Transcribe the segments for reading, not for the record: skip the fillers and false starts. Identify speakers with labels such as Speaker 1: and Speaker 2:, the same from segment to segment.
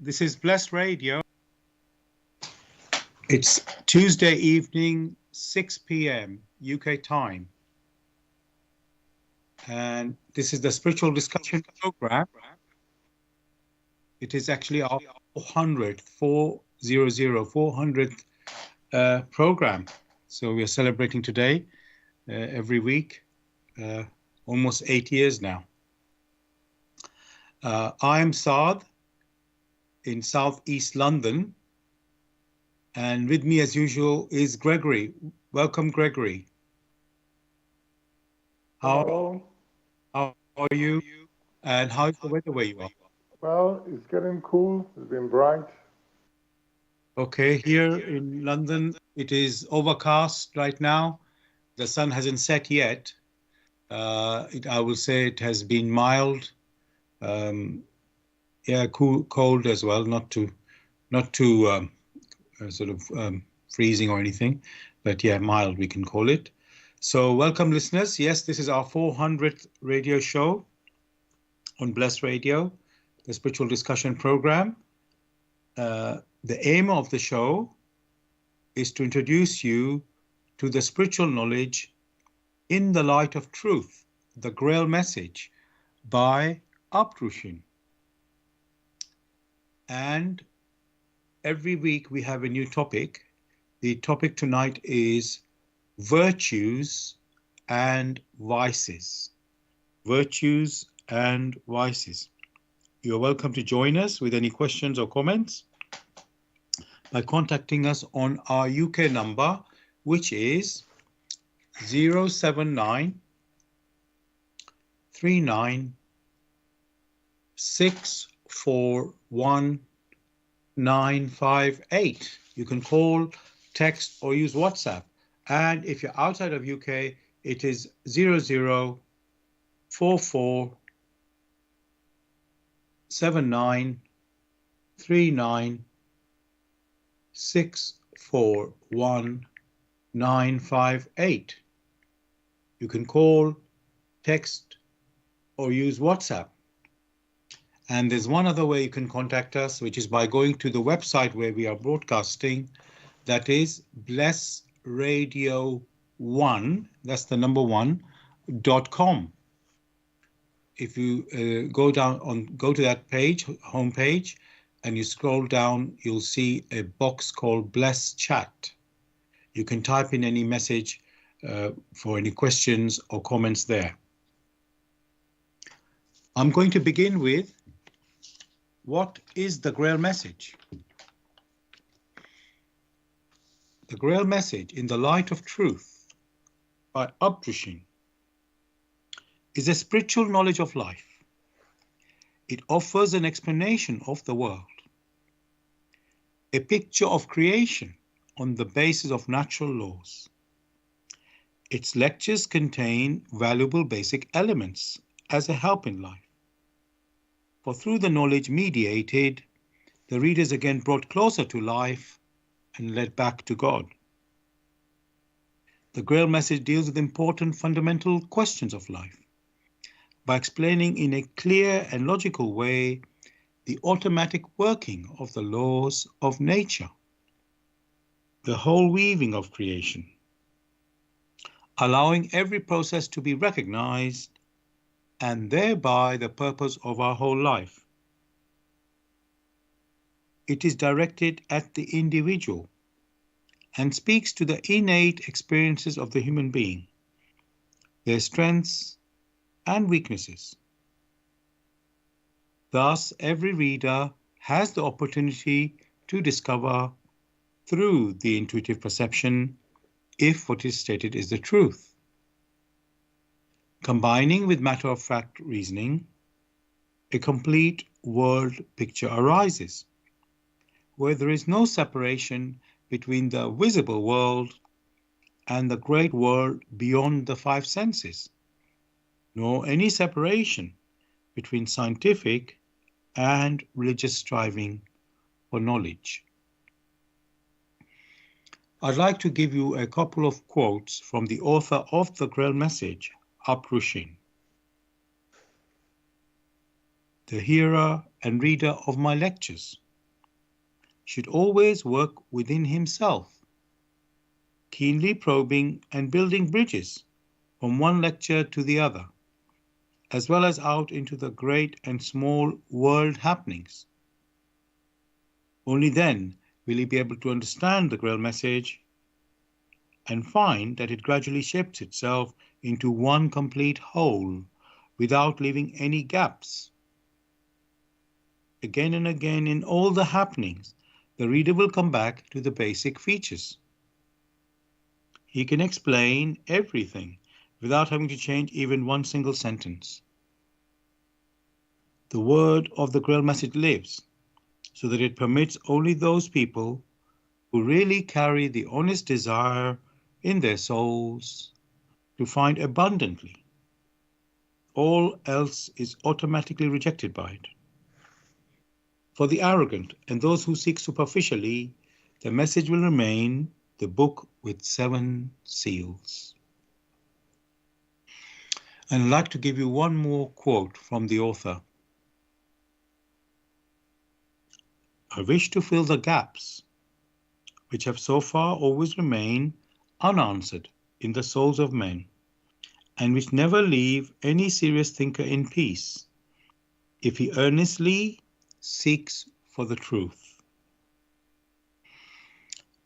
Speaker 1: This is Blessed Radio. It's Tuesday evening, 6 p.m. UK time. And this is the Spiritual Discussion Program. It is actually our 400th program. So we are celebrating today, every week, almost 8 years now. I am Saad in Southeast London. And with me, as usual, is Gregory. Welcome, Gregory.
Speaker 2: Hello.
Speaker 1: How are you? And how's the weather where you are?
Speaker 2: Well, it's getting cool. It's been bright.
Speaker 1: Okay, here in London, it is overcast right now. The sun hasn't set yet. I will say it has been mild. Cold as well, not too freezing or anything, but yeah, mild we can call it. So welcome listeners. Yes, this is our 400th radio show on Blessed Radio, the spiritual discussion program. The aim of the show is to introduce you to the spiritual knowledge in the light of truth, the Grail message by Uptrushin. And every week we have a new topic. The topic tonight is virtues and vices. Virtues and vices. You're welcome to join us with any questions or comments by contacting us on our UK number, which is 079 39 641 958. You can call, text, or use WhatsApp. And if you're outside of UK, it is 0044 79 39 641 958. You can call, text, or use WhatsApp. And there's one other way you can contact us, which is by going to the website where we are broadcasting. That is blessradio1, that's the number 1.com. If you go to that page, homepage, and you scroll down, you'll see a box called Bless Chat. You can type in any message for any questions or comments there. I'm going to begin with, what is the Grail message? The Grail message in the light of truth by Uptrushin is a spiritual knowledge of life. It offers an explanation of the world, a picture of creation on the basis of natural laws. Its lectures contain valuable basic elements as a help in life. For through the knowledge mediated, the reader is again brought closer to life and led back to God. The Grail message deals with important fundamental questions of life by explaining in a clear and logical way the automatic working of the laws of nature, the whole weaving of creation, allowing every process to be recognized and thereby the purpose of our whole life. It is directed at the individual and speaks to the innate experiences of the human being, their strengths and weaknesses. Thus, every reader has the opportunity to discover through the intuitive perception if what is stated is the truth. Combining with matter-of-fact reasoning, a complete world picture arises, where there is no separation between the visible world and the great world beyond the five senses, nor any separation between scientific and religious striving for knowledge. I'd like to give you a couple of quotes from the author of the Grail message, Uptrushin. The hearer and reader of my lectures should always work within himself, keenly probing and building bridges from one lecture to the other, as well as out into the great and small world happenings. Only then will he be able to understand the Grail message and find that it gradually shapes itself into one complete whole without leaving any gaps. Again and again in all the happenings, the reader will come back to the basic features. He can explain everything without having to change even one single sentence. The word of the Grail message lives, so that it permits only those people who really carry the honest desire in their souls to find abundantly. All else is automatically rejected by it. For the arrogant and those who seek superficially, the message will remain the book with 7 seals. And I'd like to give you one more quote from the author. I wish to fill the gaps which have so far always remained unanswered in the souls of men, and which never leave any serious thinker in peace, if he earnestly seeks for the truth.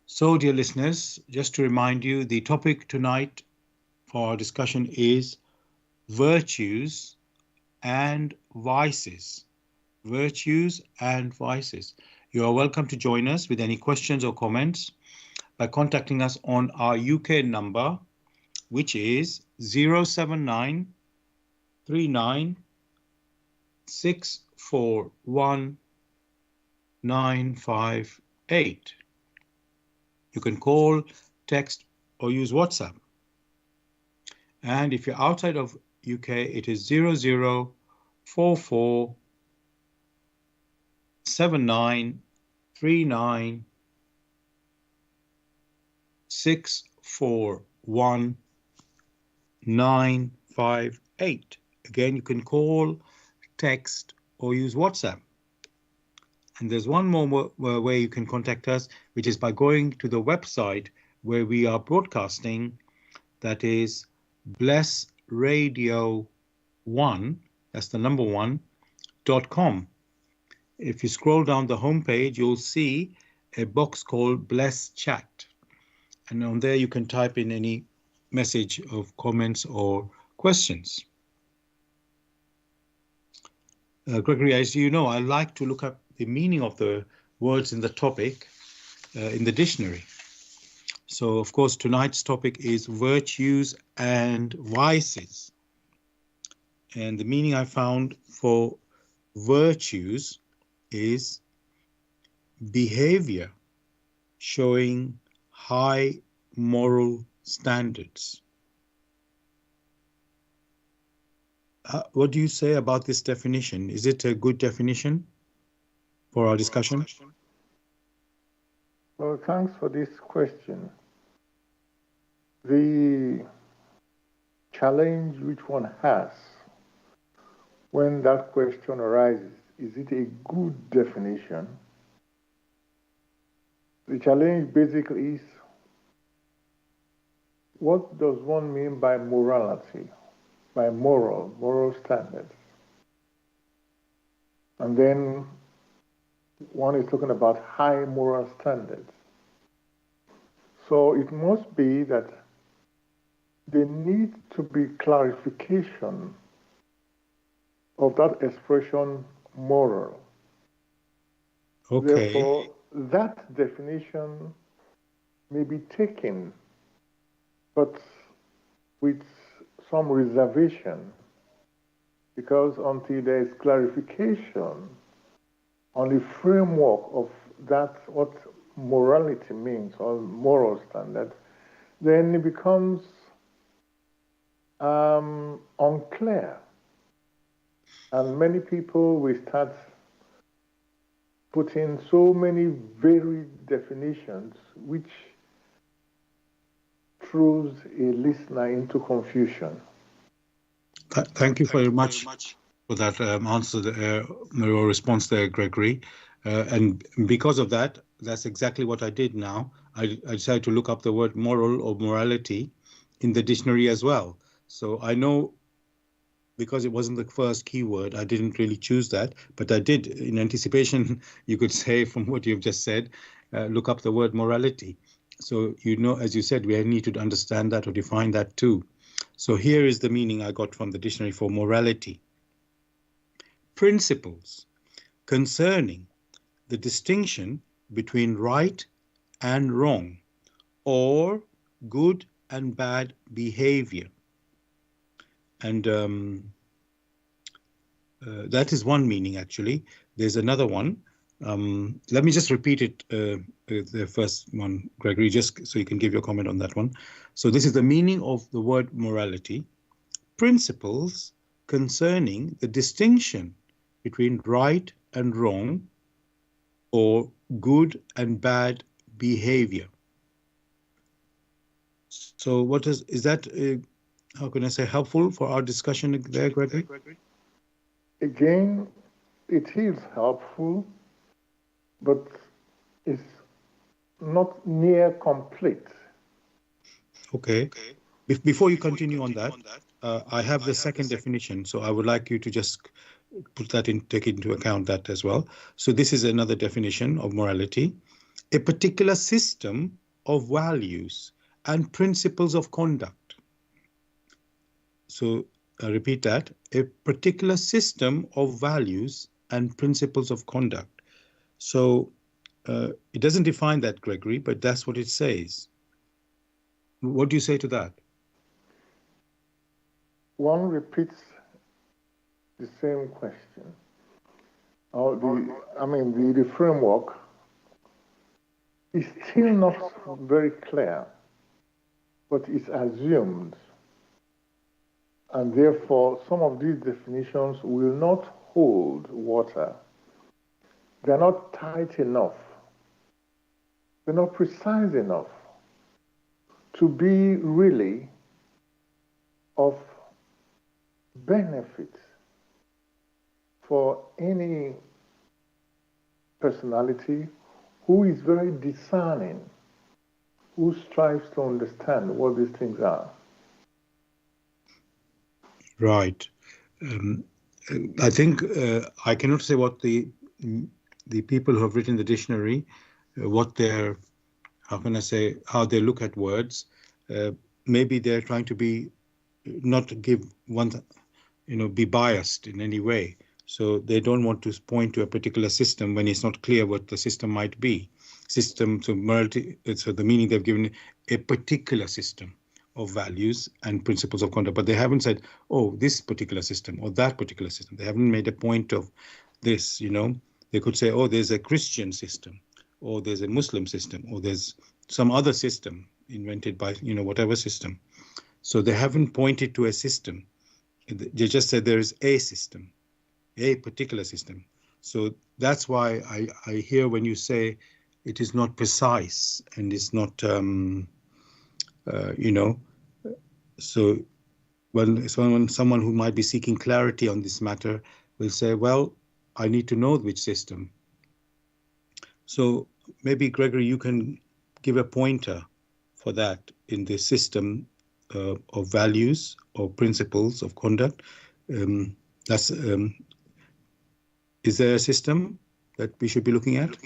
Speaker 1: So, dear listeners, just to remind you, the topic tonight for our discussion is virtues and vices. Virtues and vices. You are welcome to join us with any questions or comments by contacting us on our UK number, which is 079 39 641 958. You can call, text, or use WhatsApp. And if you're outside of UK, it is 0044 7939 641 958. Again, you can call, text, or use WhatsApp. And there's one more way you can contact us, which is by going to the website where we are broadcasting. That is blessradio1, that's the number 1.com. If you scroll down the homepage, you'll see a box called Bless Chat. And on there you can type in any message of comments or questions. Gregory, as you know, I like to look up the meaning of the words in the topic in the dictionary. So, of course, tonight's topic is virtues and vices. And the meaning I found for virtues is behavior showing high moral standards. What do you say about this definition? Is it a good definition for our discussion?
Speaker 2: Well, thanks for this question. The challenge which one has when that question arises, is it a good definition? The challenge basically is, what does one mean by morality, by moral standards? And then one is talking about high moral standards. So it must be that there needs to be clarification of that expression moral.
Speaker 1: Okay.
Speaker 2: Therefore, that definition may be taken, but with some reservation, because until there is clarification on the framework of that, what morality means, or moral standard, then it becomes unclear. And many people will start putting so many varied definitions, which throws a listener into confusion.
Speaker 1: Thank you very much for that answer or response there, Gregory. And because of that, that's exactly what I did now. I decided to look up the word moral or morality in the dictionary as well. So I know, because it wasn't the first keyword, I didn't really choose that, but I did, in anticipation, you could say, from what you've just said, look up the word morality. So, you know, as you said, we need to understand that or define that too. So here is the meaning I got from the dictionary for morality. Principles concerning the distinction between right and wrong, or good and bad behavior. And that is one meaning, actually. There's another one. Let me just repeat it, the first one, Gregory, just so you can give your comment on that one. So this is the meaning of the word morality. Principles concerning the distinction between right and wrong, or good and bad behavior. So what is that, how can I say, helpful for our discussion there, Gregory?
Speaker 2: Again, it is helpful, but it's not near complete.
Speaker 1: Okay. Before you continue on that, I have the second definition, so I would like you to just put that in, take into account that as well. So this is another definition of morality: a particular system of values and principles of conduct. So I repeat that: a particular system of values and principles of conduct. So it doesn't define that, Gregory, but that's what it says. What do you say to that?
Speaker 2: One repeats the same question. The framework is still not very clear, but it's assumed. And therefore, some of these definitions will not hold water. They're not tight enough. They're not precise enough to be really of benefit for any personality who is very discerning, who strives to understand what these things are.
Speaker 1: Right. I think I cannot say what the people who have written the dictionary, what their, how can I say, how they look at words. Maybe they're trying to be, not give one, be biased in any way. So they don't want to point to a particular system when it's not clear what the system might be. System, so morality, so the meaning they've given a particular system of values and principles of conduct, but they haven't said, oh, this particular system or that particular system. They haven't made a point of this, They could say, oh, there's a Christian system, or there's a Muslim system, or there's some other system invented by, whatever system. So they haven't pointed to a system. They just said there is a system, a particular system. So that's why I hear when you say it is not precise and it's not, so when someone who might be seeking clarity on this matter will say, well, I need to know which system. So maybe, Gregory, you can give a pointer for that in the system of values or principles of conduct. Is there a system that we should be looking at?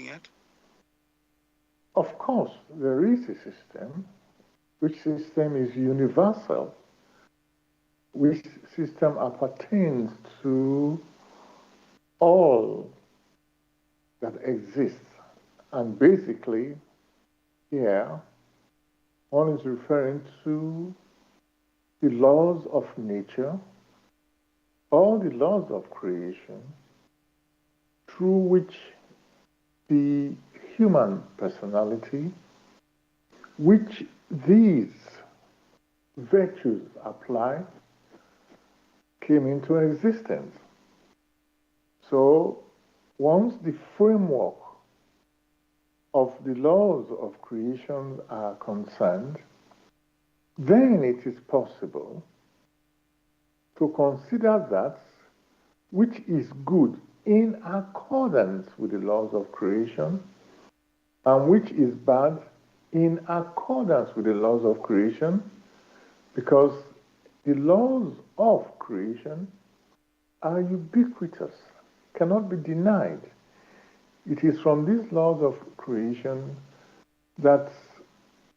Speaker 2: Of course, there is a system. Which system is universal? Which system appertains to all that exists? And basically, here, one is referring to the laws of nature, all the laws of creation, through which the human personality, which these virtues apply, came into existence. So once the framework of the laws of creation are concerned, then it is possible to consider that which is good in accordance with the laws of creation and which is bad in accordance with the laws of creation, because the laws of creation are ubiquitous, cannot be denied. It is from these laws of creation that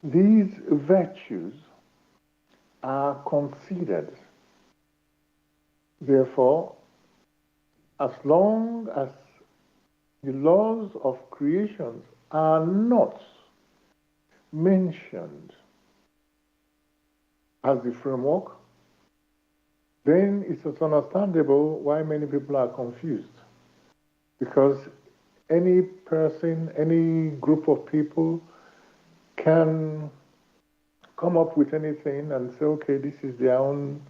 Speaker 2: these virtues are considered. Therefore, as long as the laws of creation are not mentioned as the framework, then it's understandable why many people are confused. Because any person, any group of people can come up with anything and say, okay, this is their own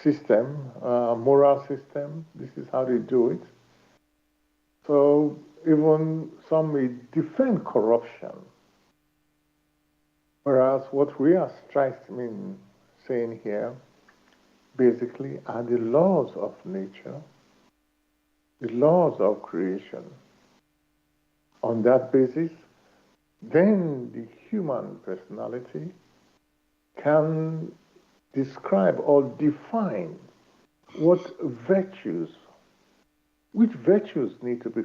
Speaker 2: system, moral system, this is how they do it. So even some may defend corruption. Whereas what we are saying here, basically, are the laws of nature, the laws of creation. On that basis, then the human personality can describe or define which virtues need to be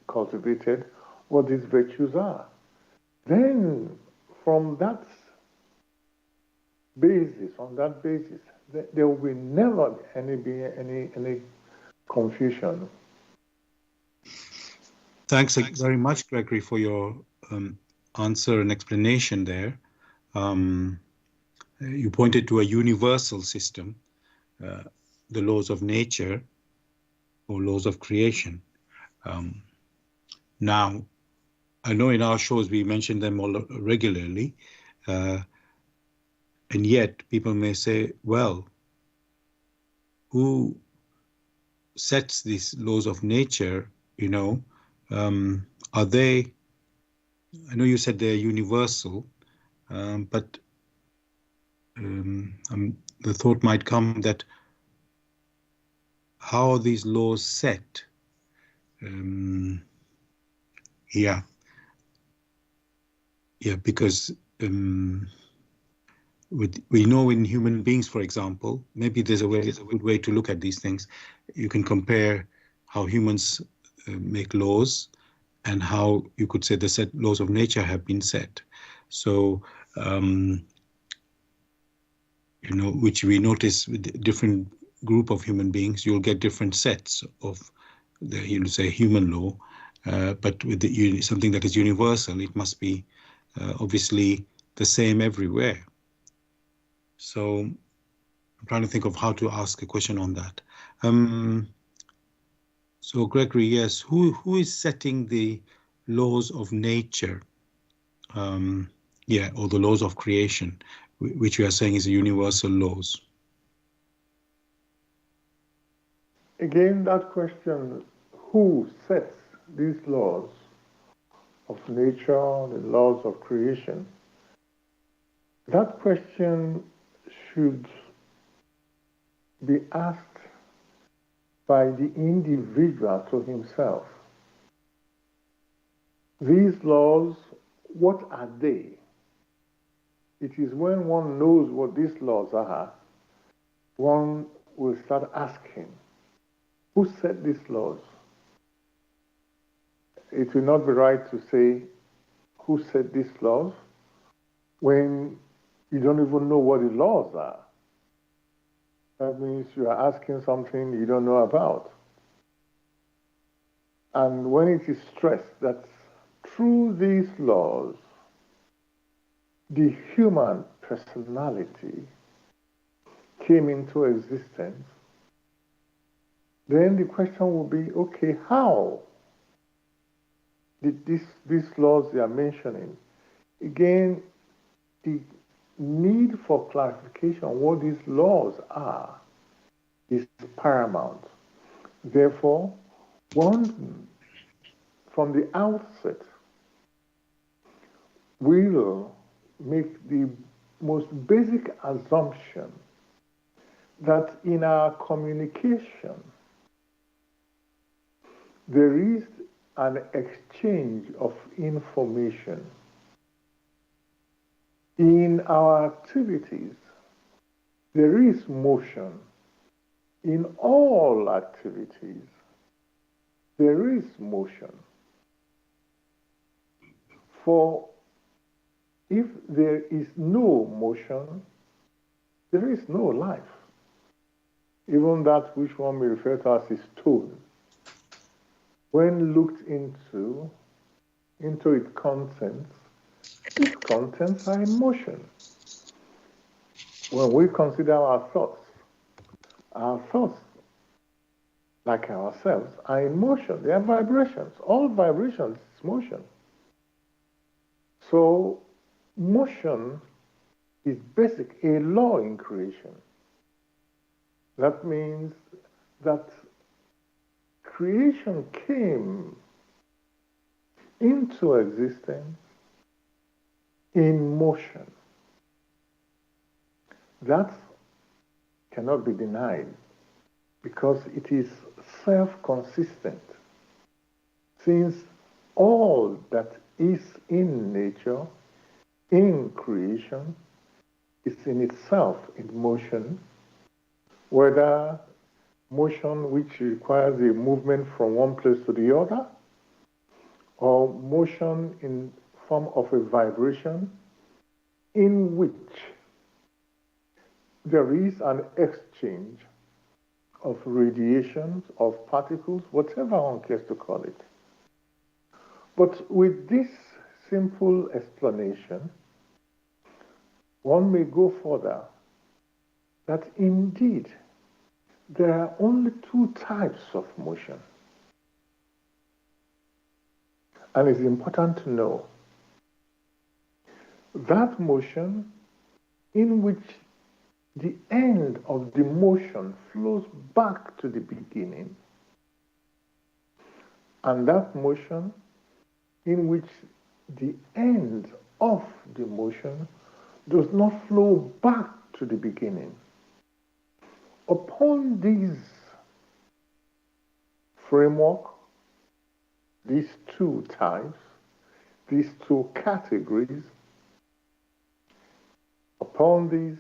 Speaker 2: cultivated, what these virtues are. Then, from that basis, there will be never any confusion.
Speaker 1: Thanks very much, Gregory, for your answer and explanation there. You pointed to a universal system, the laws of nature or laws of creation. Now, I know in our shows we mention them all regularly, and yet people may say, well, who sets these laws of nature, are they, I know you said they're universal, but the thought might come that how are these laws set? Because we know in human beings, for example, maybe there's a good way to look at these things. You can compare how humans make laws and how you could say the laws of nature have been set. So, which we notice with different group of human beings, you'll get different sets of say human law, but with something that is universal, it must be obviously the same everywhere. So I'm trying to think of how to ask a question on that. So Gregory, yes, who is setting the laws of nature? Or the laws of creation, which we are saying is universal laws.
Speaker 2: Again, that question, who sets these laws of nature, the laws of creation? That question should be asked by the individual to himself. These laws, what are they? It is when one knows what these laws are, one will start asking, who set these laws? It will not be right to say, who set these laws, when you don't even know what the laws are. That means you are asking something you don't know about. And when it is stressed that through these laws, the human personality came into existence, then the question will be, okay, how did these laws they are mentioning? Again, the need for clarification what these laws are is paramount. Therefore, one from the outset will make the most basic assumption that in our communication there is an exchange of information. In our activities, there is motion. In all activities, there is motion. For if there is no motion, there is no life. Even that which one may refer to as a stone, when looked into its contents are in motion. When we consider our thoughts, like ourselves, are in motion. They are vibrations. All vibrations is motion. So motion is basic, a law in creation. That means that creation came into existence in motion. That cannot be denied because it is self-consistent. Since all that is in nature, in creation, is in itself in motion, whether motion which requires a movement from one place to the other, or motion in form of a vibration in which there is an exchange of radiations, of particles, whatever one cares to call it. But with this simple explanation, one may go further that indeed there are only two types of motion. And it's important to know that motion in which the end of the motion flows back to the beginning, and that motion in which the end of the motion does not flow back to the beginning. Upon these framework, these two types, these two categories, upon these,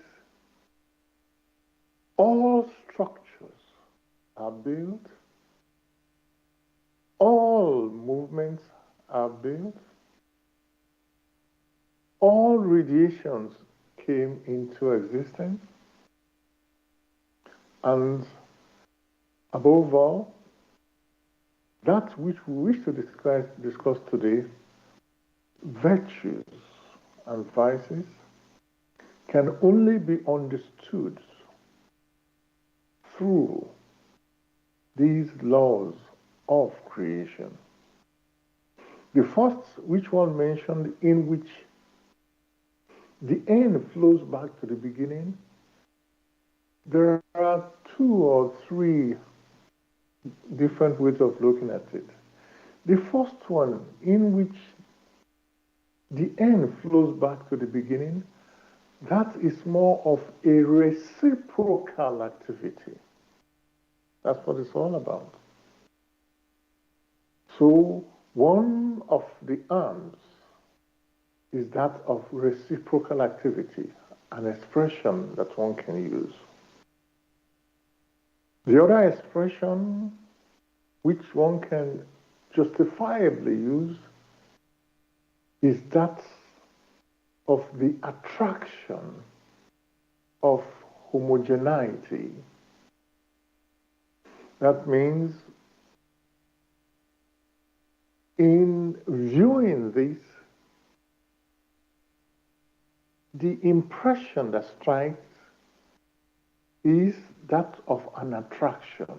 Speaker 2: all structures are built, all movements are built, all radiations came into existence, and above all, that which we wish to discuss today, virtues and vices, can only be understood through these laws of creation. The first, which one mentioned, in which the end flows back to the beginning, there are two or three different ways of looking at it. The first one, in which the end flows back to the beginning, that is more of a reciprocal activity. That's what it's all about. So one of the arms is that of reciprocal activity, an expression that one can use. The other expression which one can justifiably use is that of the attraction of homogeneity. That means in viewing this, the impression that strikes is that of an attraction.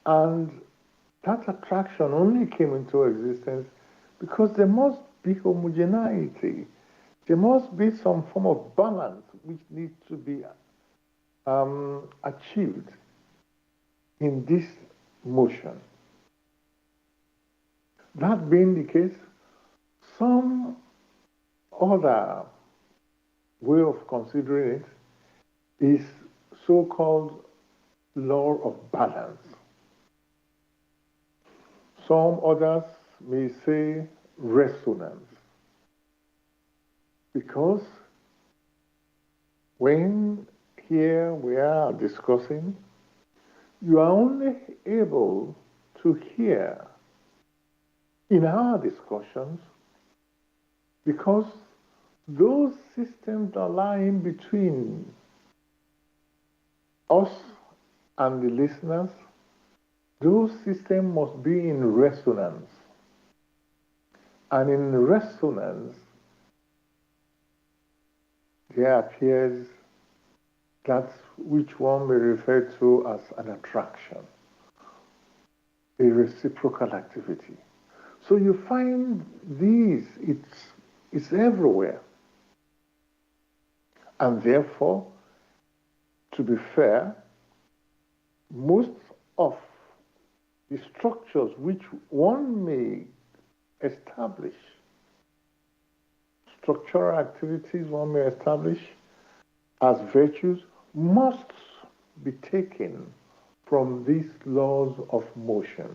Speaker 2: And that attraction only came into existence because there must be homogeneity. There must be some form of balance which needs to be achieved in this motion. That being the case, some other way of considering it is so-called law of balance. Some others may say resonance, because when here we are discussing, you are only able to hear in our discussions because those systems that lie in between us and the listeners, those systems must be in resonance. And in resonance, there appears that which one may refer to as an attraction, a reciprocal activity. So you find these, it's everywhere. And therefore, to be fair, most of the structures which one may establish, structural activities one may establish as virtues, must be taken from these laws of motion.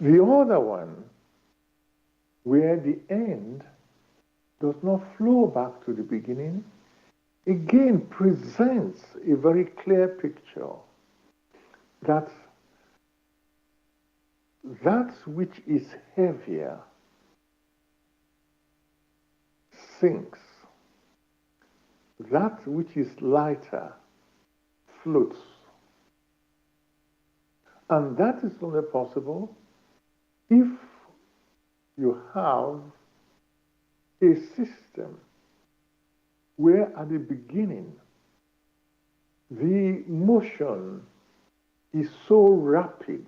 Speaker 2: The other one, where the end does not flow back to the beginning, again presents a very clear picture that that which is heavier sinks, that which is lighter floats. And that is only possible if you have a system where at the beginning the motion is so rapid.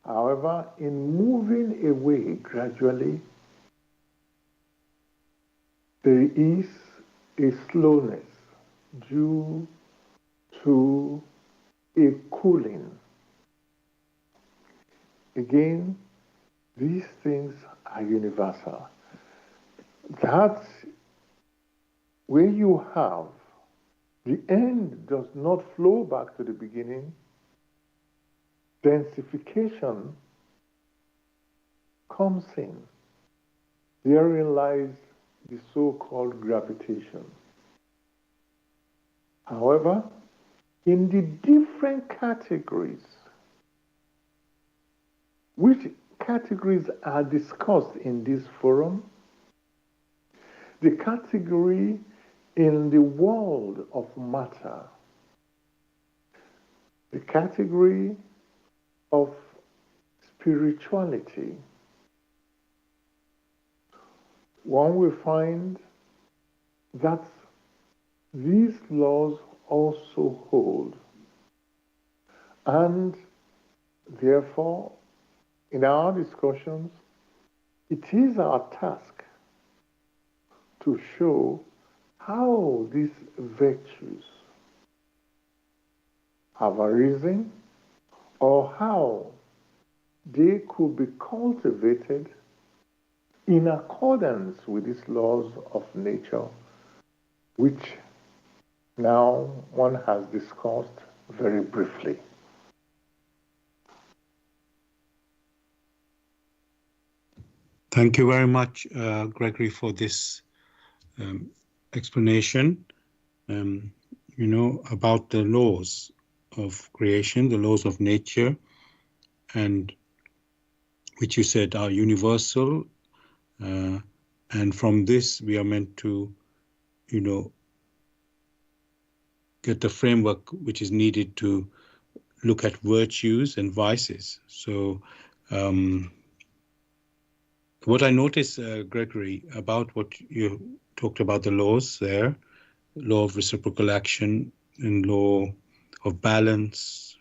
Speaker 2: However, in moving away gradually, there is a slowness due to a cooling. Again, these things are universal. That where you have the end does not flow back to the beginning, densification comes in. Therein lies the so-called gravitation. However, in the different categories, which categories are discussed in this forum, the category in the world of matter, the category of spirituality, one will find that these laws also hold. And therefore, in our discussions, it is our task to show how these virtues have arisen or how they could be cultivated in accordance with these laws of nature, which now one has discussed very briefly.
Speaker 1: Thank you very much, Gregory, for this explanation, about the laws of creation, the laws of nature, and which you said are universal. And from this, we are meant to, get the framework which is needed to look at virtues and vices. So what I noticed, Gregory, about what you talked about the laws there, law of reciprocal action and law of balance,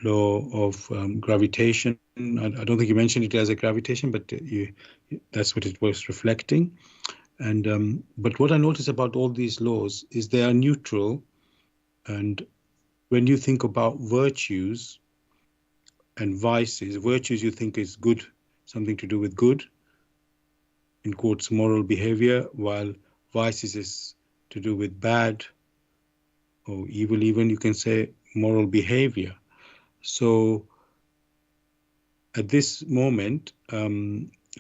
Speaker 1: law of gravitation. I don't think you mentioned it as a gravitation, but that's what it was reflecting. And but what I notice about all these laws is they are neutral. And when you think about virtues and vices, virtues you think is good, something to do with good, in quotes, moral behavior, while vices is to do with bad or evil, even you can say moral behavior. So at this moment,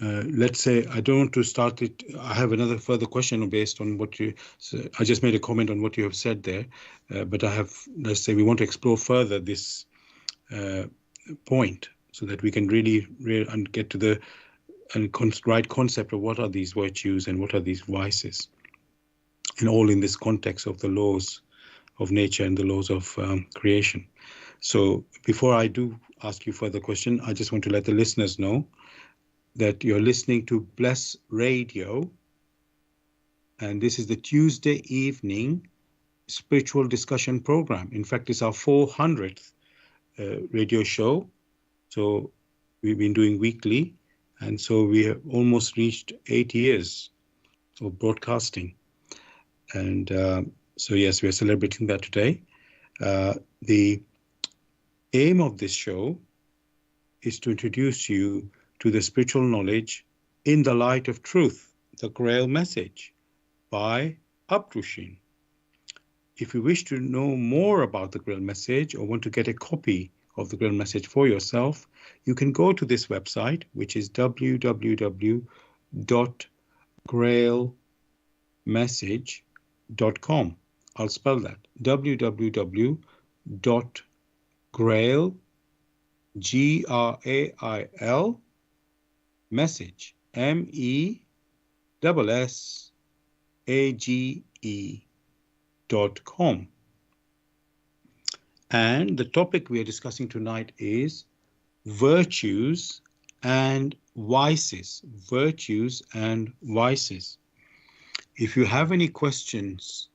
Speaker 1: let's say I don't want to start it. I have another further question based on what you. So I just made a comment on what you have said there, but I have. Let's say we want to explore further this point so that we can really and get to the right concept of what are these virtues and what are these vices, and all in this context of the laws of nature and the laws of creation. So before I do ask you further question, I just want to let the listeners know that you're listening to Bless Radio, and this is the Tuesday evening spiritual discussion program. In fact, it's our 400th radio show. So we've been doing weekly, and so we have almost reached 8 years of broadcasting. And so yes, we are celebrating that today. The aim of this show is to introduce you to the spiritual knowledge in the light of truth, the Grail message by Abdushin. If you wish to know more about the Grail message or want to get a copy of the Grail message for yourself, you can go to this website, which is www.grailmessage.com. I'll spell that, www.grail, Grail, message, MESSAGE.com. And the topic we are discussing tonight is virtues and vices. Virtues and vices. If you have any questions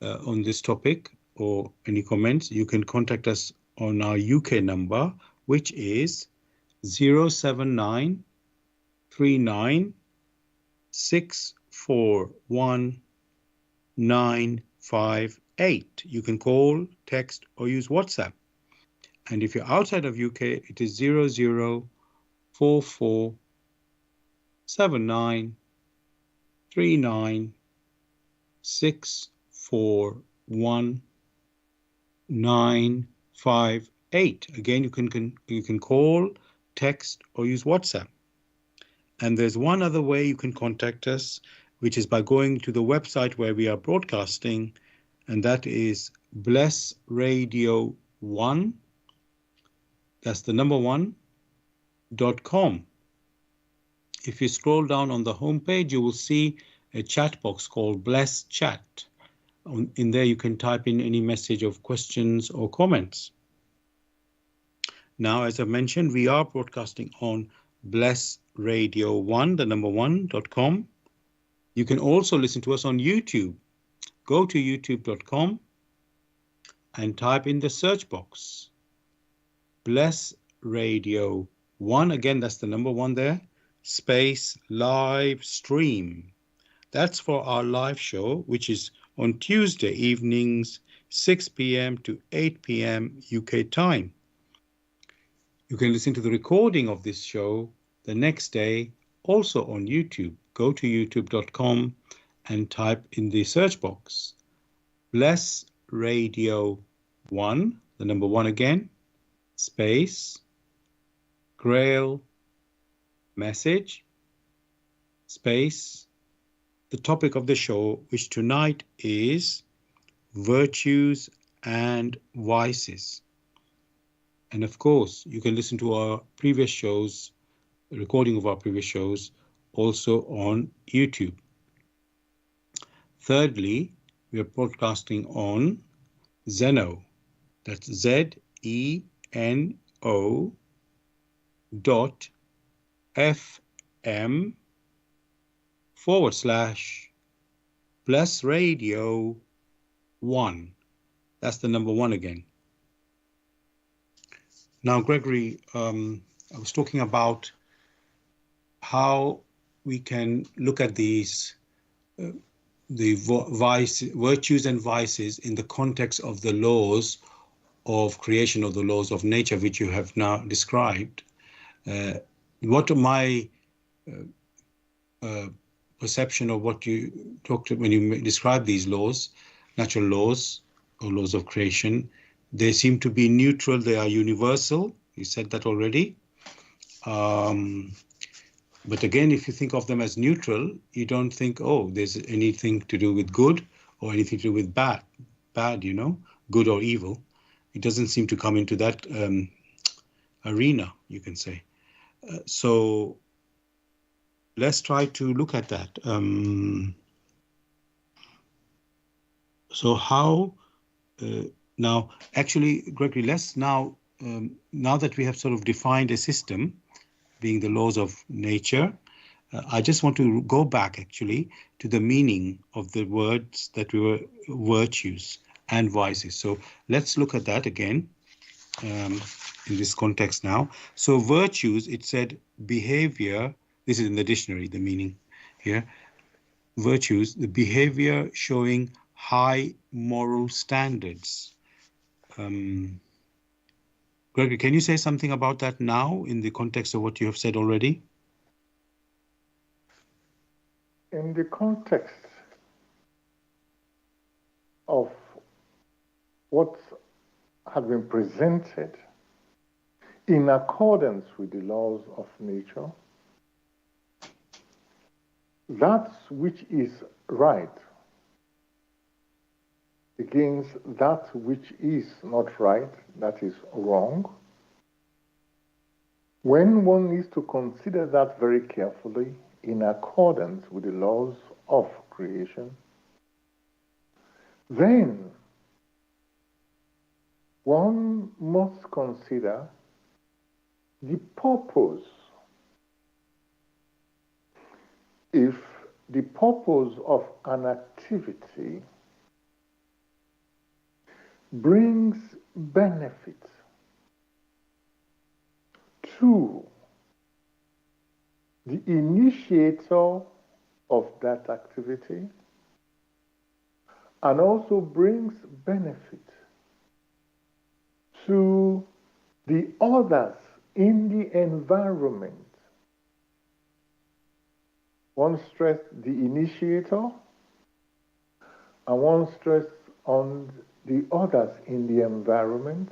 Speaker 1: on this topic or any comments, you can contact us on our UK number, which is 079 39 641 958. You can call, text, or use WhatsApp. And if you're outside of UK, it is 0044 79 39 641 958. Again, you can call, text, or use WhatsApp. And there's one other way you can contact us, which is by going to the website where we are broadcasting, and that is Bless Radio 1. That's the number 1.com. If you scroll down on the homepage, you will see a chat box called Bless Chat. In there, you can type in any message of questions or comments. Now, as I mentioned, we are broadcasting on Bless Radio 1, the number 1.com. You can also listen to us on YouTube. Go to youtube.com and type in the search box, Bless Radio 1. Again, that's the number 1 there, space live stream. That's for our live show, which is on Tuesday evenings, 6 p.m. to 8 p.m. UK time. You can listen to the recording of this show the next day, also on YouTube. Go to youtube.com and type in the search box, Bless Radio 1, the number 1 again, space, Grail message, space, the topic of the show, which tonight is virtues and vices. And of course, you can listen to our previous shows, a recording of our previous shows, also on YouTube. Thirdly, we are broadcasting on Zeno. That's ZENO.FM/Bless Radio 1. That's the number 1 again. Now, Gregory, I was talking about how we can look at these virtues and vices in the context of the laws of creation or the laws of nature, which you have now described. What my perception of what you talked when you described these laws, natural laws or laws of creation, They seem to be neutral. They are universal. You said that already. But again, if you think of them as neutral, you don't think, oh, there's anything to do with good or anything to do with bad, good or evil. It doesn't seem to come into that arena, you can say. So let's try to look at that. So how now, actually, Gregory, let's now that we have sort of defined a system, being the laws of nature, I just want to go back actually to the meaning of the words that we were virtues and vices. So let's look at that again in this context now. So virtues, it said behavior, this is in the dictionary, the meaning here. Virtues, the behavior showing high moral standards. Gregory, can you say something about that now in the context of what you have said already?
Speaker 2: In the context of what had been presented in accordance with the laws of nature, that which is right against that which is not right, that is wrong. When one needs to consider that very carefully in accordance with the laws of creation, then one must consider the purpose. If the purpose of an activity brings benefit to the initiator of that activity and also brings benefit to the others in the environment. One stressed the initiator and one stressed on the others in the environment.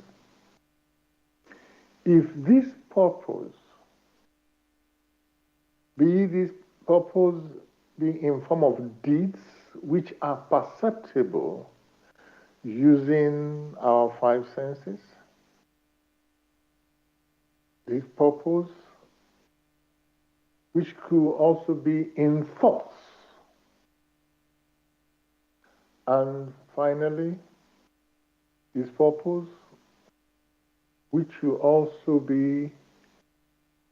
Speaker 2: If this purpose be in form of deeds which are perceptible using our five senses, this purpose which could also be in thoughts, and finally this purpose which will also be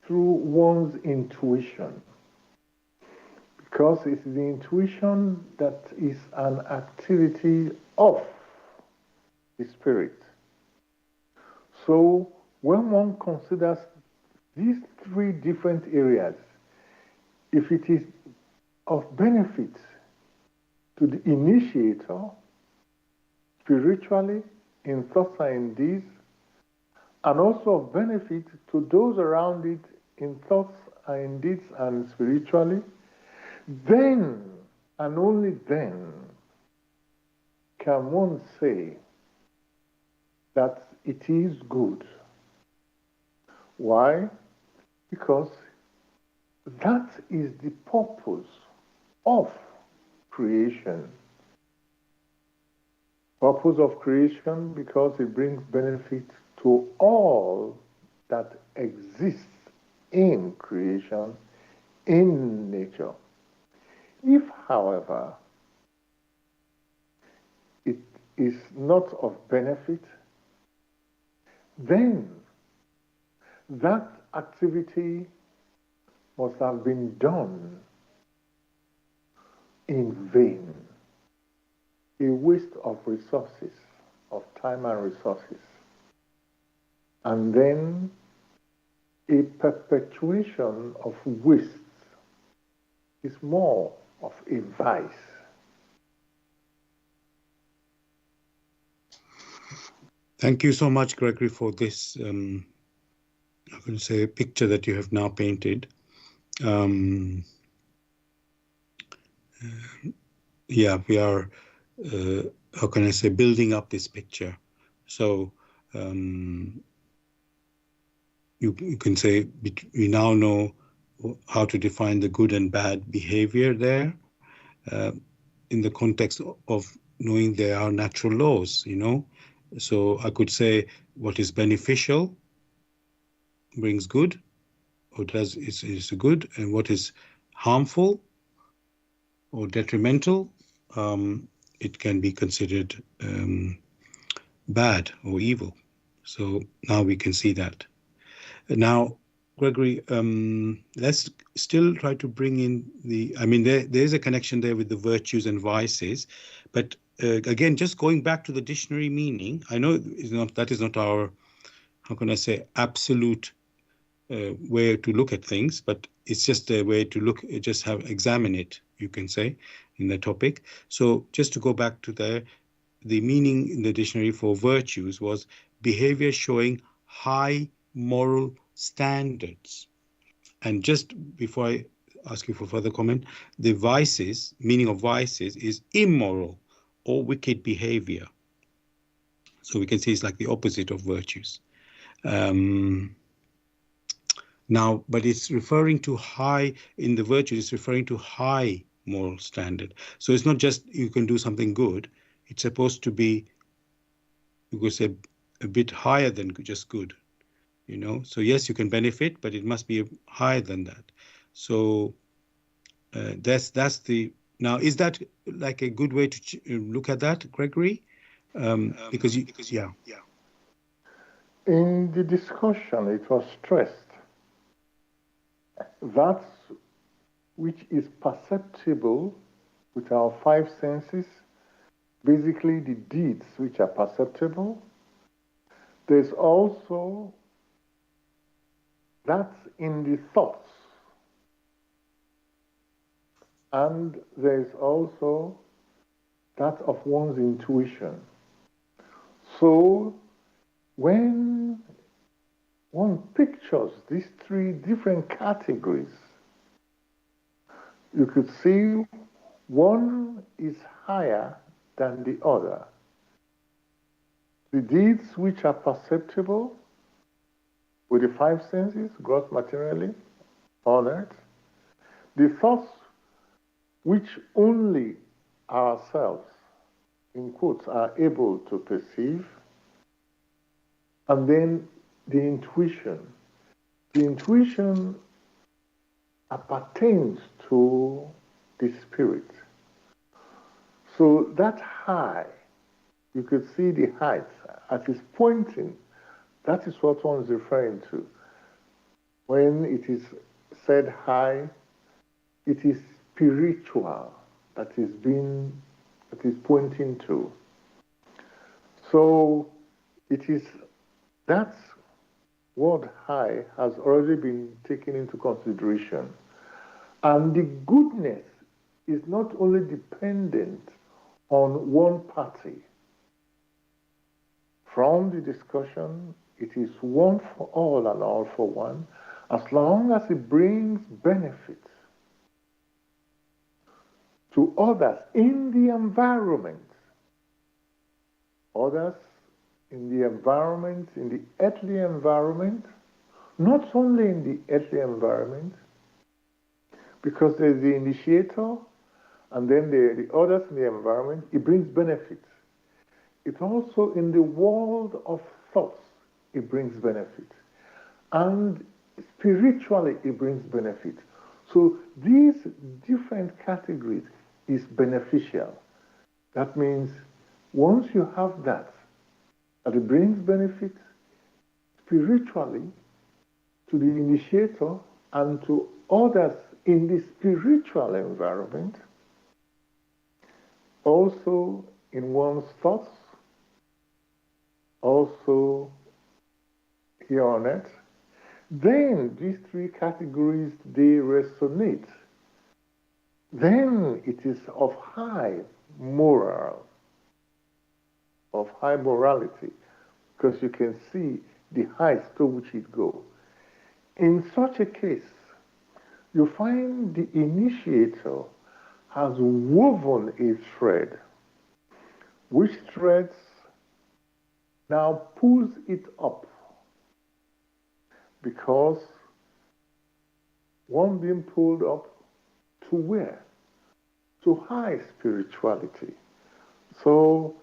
Speaker 2: through one's intuition, because it's the intuition that is an activity of the spirit. So when one considers these three different areas, if it is of benefit to the initiator, spiritually, in thoughts and in deeds, and also of benefit to those around it in thoughts and in deeds and spiritually, then and only then can one say that it is good. Why? Because that is the purpose of creation. Purpose of creation because it brings benefit to all that exists in creation, in nature. If, however, it is not of benefit, then that activity must have been done in vain, a waste of resources, of time and resources, and then a perpetuation of waste is more of a vice.
Speaker 1: Thank you so much, Gregory, for this, I can say, picture that you have now painted. Yeah, we are, how can I say, building up this picture So you can say we now know how to define the good and bad behavior there in the context of knowing there are natural laws, you know. So I could say what is beneficial brings good, or does is good, and what is harmful or detrimental, it can be considered bad or evil. So now we can see that. Now, Gregory, let's still try to bring in the, I mean, there's a connection there with the virtues and vices, but again, just going back to the dictionary meaning, I know that is not our, how can I say, absolute way to look at things, but it's just a way to look, just have examine it, you can say, in the topic. So just to go back to the meaning in the dictionary for virtues was behavior showing high moral standards. And just before I ask you for further comment, the vices, meaning of vices is immoral or wicked behavior. So we can say it's like the opposite of virtues. Now, but it's referring to high, in the virtue, it's referring to high moral standard. So it's not just you can do something good. It's supposed to be, you could say, a bit higher than just good, you know. So yes, you can benefit, but it must be higher than that. So that's the, now is that like a good way to look at that, Gregory? Because yeah.
Speaker 2: In the discussion, it was stressed that which is perceptible with our five senses, basically the deeds which are perceptible. There's also that in the thoughts, and there's also that of one's intuition. So when one pictures these three different categories, you could see one is higher than the other. The deeds which are perceptible with the five senses, gross materially, on earth. The thoughts which only ourselves, in quotes, are able to perceive. And then the intuition. The intuition appertains to the spirit. So that high, you could see the height as it's pointing. That is what one is referring to. When it is said high, it is spiritual that is pointing to. So it is that word high has already been taken into consideration. And the goodness is not only dependent on one party. From the discussion, it is one for all and all for one, as long as it brings benefits to others in the environment. Others in the environment, in the earthly environment, not only in the earthly environment, because there's the initiator and then the others in the environment, it brings benefits. It also in the world of thoughts, it brings benefit. And spiritually, it brings benefit. So these different categories is beneficial. That means once you have that it brings benefit spiritually to the initiator and to others in the spiritual environment, also in one's thoughts, also here on earth, then these three categories, they resonate. Then it is of high moral, of high morality, because you can see the heights to which it goes. In such a case, you find the initiator has woven a thread, which threads now pulls it up, because one being pulled up to where? To high spirituality. So,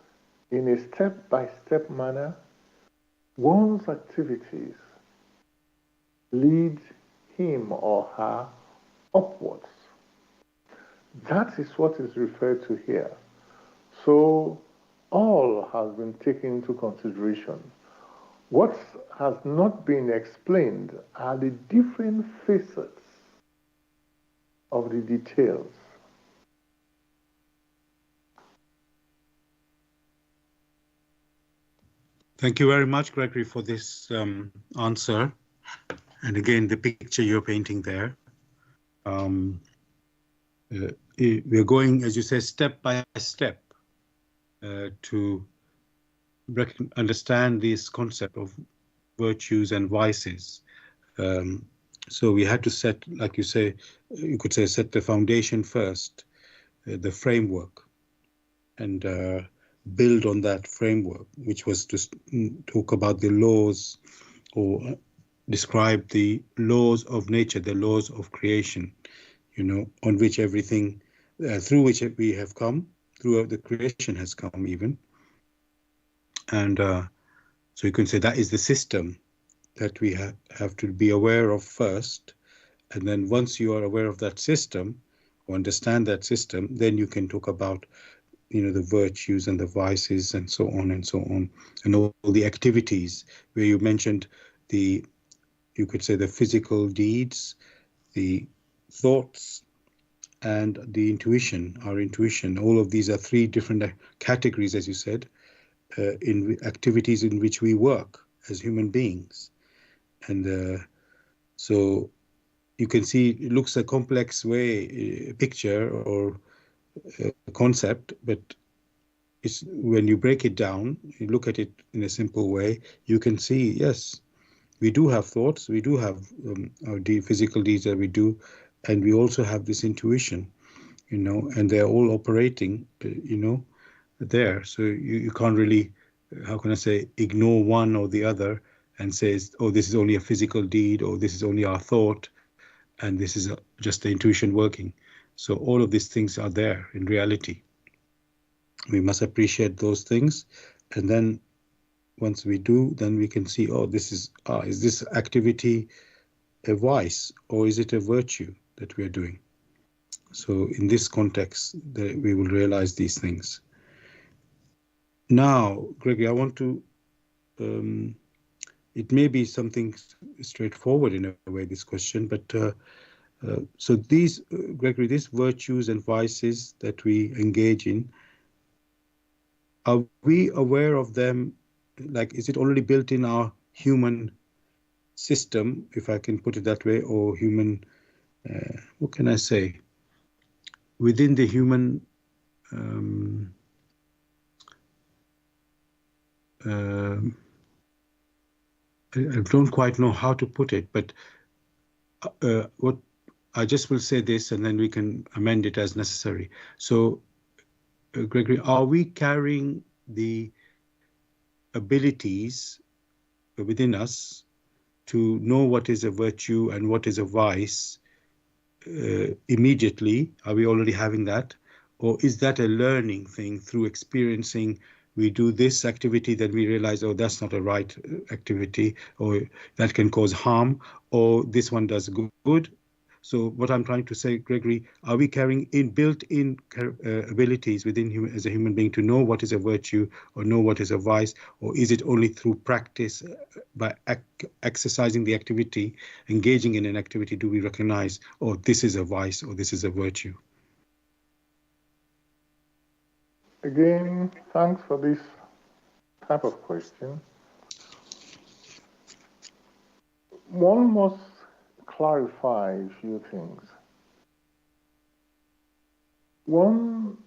Speaker 2: in a step-by-step manner, one's activities lead him or her upwards. That is what is referred to here. So, all has been taken into consideration. What has not been explained are the different facets of the details.
Speaker 1: Thank you very much, Gregory, for this answer. And again, the picture you're painting there. We're going, as you say, step by step to understand this concept of virtues and vices. So we had to set, like you say, you could say, set the foundation first, the framework, and build on that framework, which was to talk about the laws, or describe the laws of nature, the laws of creation, you know, on which everything, through which we have come, throughout the creation has come even. And so you can say that is the system that we have to be aware of first. And then once you are aware of that system, or understand that system, then you can talk about, you know, the virtues and the vices and so on and so on, and all the activities where you mentioned the, you could say, the physical deeds, the thoughts, and the intuition, our intuition. All of these are three different categories, as you said, in activities in which we work as human beings. And so you can see it looks a complex picture or concept, but it's, when you break it down, you look at it in a simple way, you can see, yes, we do have thoughts, we do have our physical deeds that we do, and we also have this intuition, you know, and they're all operating, you know, there. So you can't really, how can I say, ignore one or the other and say, oh, this is only a physical deed, or this is only our thought, and this is just the intuition working. So all of these things are there in reality. We must appreciate those things, and then once we do, then we can see, oh, this is this activity a vice, or is it a virtue that we are doing? So in this context, we will realize these things. Now, Gregory, I want to, it may be something straightforward in a way, this question, but so these, Gregory, these virtues and vices that we engage in, are we aware of them? Like, is it already built in our human system, if I can put it that way, or human, what can I say, within the human I don't quite know how to put it, but what I just will say this, and then we can amend it as necessary. So, Gregory, are we carrying the abilities within us to know what is a virtue and what is a vice immediately? Are we already having that? Or is that a learning thing through experiencing? We do this activity, then we realize, oh, that's not a right activity, or that can cause harm, or this one does good. So what I'm trying to say, Gregory, are we carrying built-in abilities within as a human being to know what is a virtue or know what is a vice, or is it only through practice, by exercising the activity, engaging in an activity, do we recognize, oh, this is a vice or this is a virtue?
Speaker 2: Again, thanks for this type of question. One must clarify a few things. One,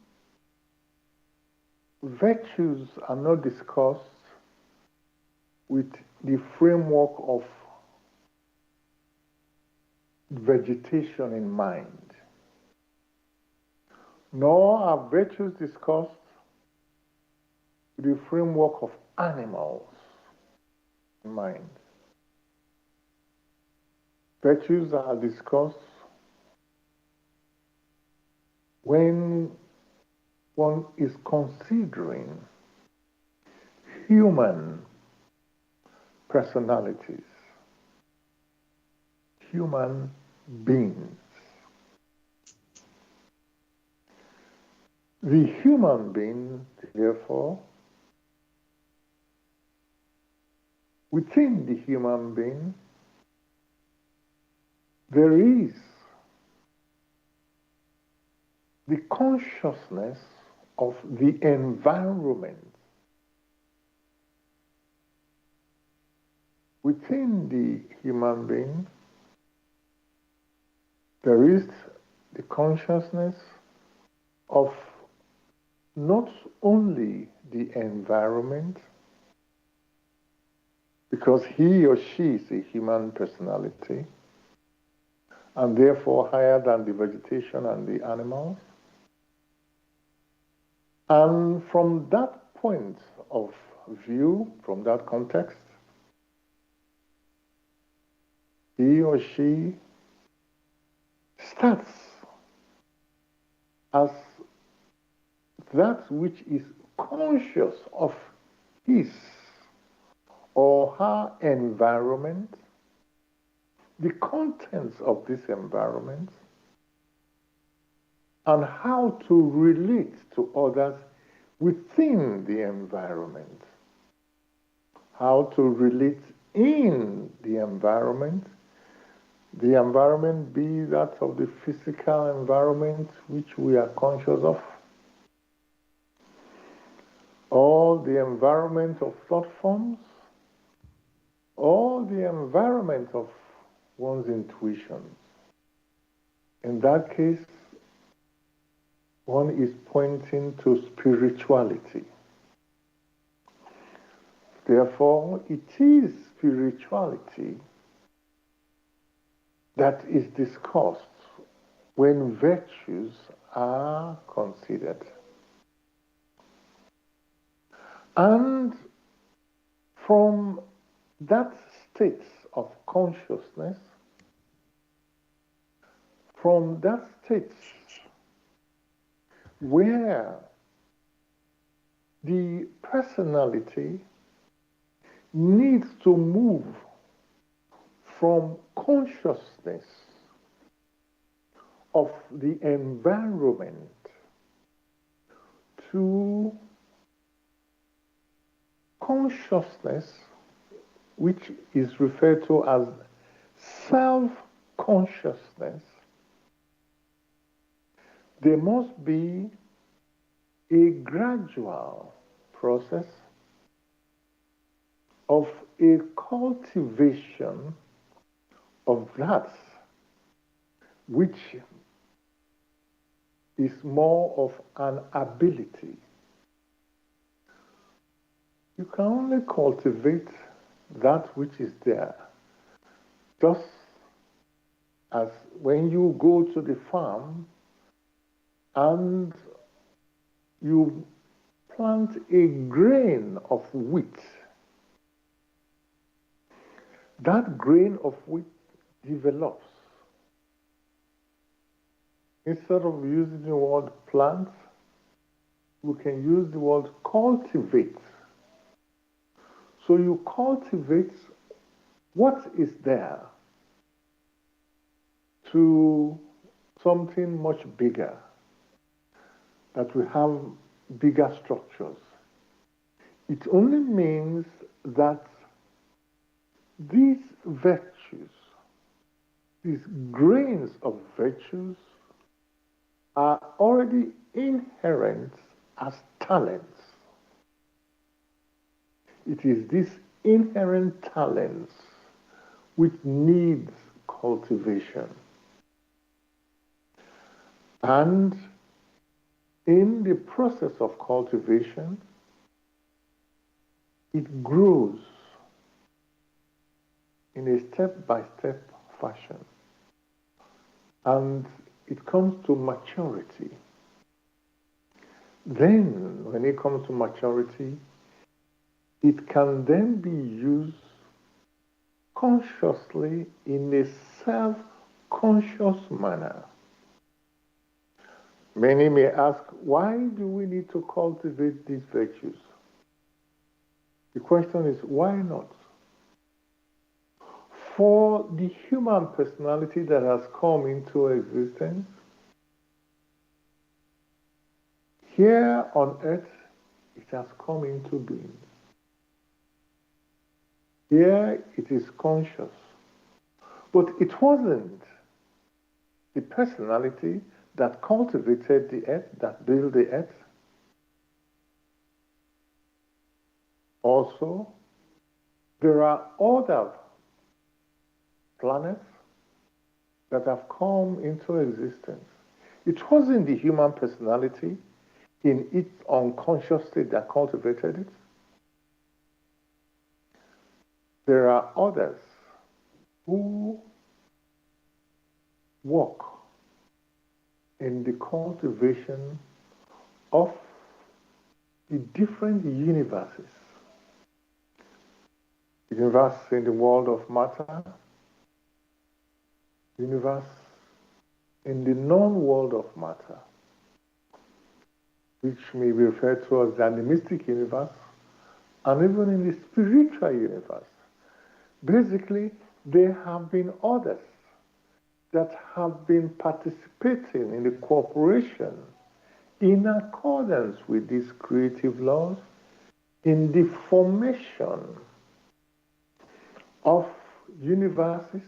Speaker 2: virtues are not discussed with the framework of vegetation in mind, nor are virtues discussed with the framework of animals in mind. Virtues are discussed when one is considering human personalities, human beings. The human being, therefore, within the human being, there is the consciousness of the environment. Within the human being, there is the consciousness of not only the environment, because he or she is a human personality, and therefore higher than the vegetation and the animals. And from that point of view, from that context, he or she starts as that which is conscious of his or her environment, the contents of this environment, and how to relate to others within the environment, how to relate in the environment be that of the physical environment which we are conscious of, or the environment of thought forms, or the environment of one's intuitions. In that case, one is pointing to spirituality. Therefore, it is spirituality that is discussed when virtues are considered. And from that state of consciousness, from that state where the personality needs to move from consciousness of the environment to consciousness, which is referred to as self-consciousness, there must be a gradual process of a cultivation of that which is more of an ability. You can only cultivate that which is there, just as when you go to the farm and you plant a grain of wheat. That grain of wheat develops. Instead of using the word plant, we can use the word cultivate. So you cultivate what is there to something much bigger, that we have bigger structures. It only means that these virtues, these grains of virtues, are already inherent as talents. It is this inherent talents which needs cultivation. And in the process of cultivation, it grows in a step-by-step fashion. And it comes to maturity. Then, when it comes to maturity, it can then be used consciously in a self-conscious manner. Many may ask, why do we need to cultivate these virtues? The question is, why not? For the human personality that has come into existence, here on earth, it has come into being. Here it is conscious. But it wasn't the personality that cultivated the earth, that built the earth. Also, there are other planets that have come into existence. It wasn't the human personality in its unconscious state that cultivated it. There are others who work in the cultivation of the different universes. The universe in the world of matter, the universe in the non-world of matter, which may be referred to as the animistic universe, and even in the spiritual universe. Basically, there have been others that have been participating in the cooperation in accordance with these creative laws in the formation of universes,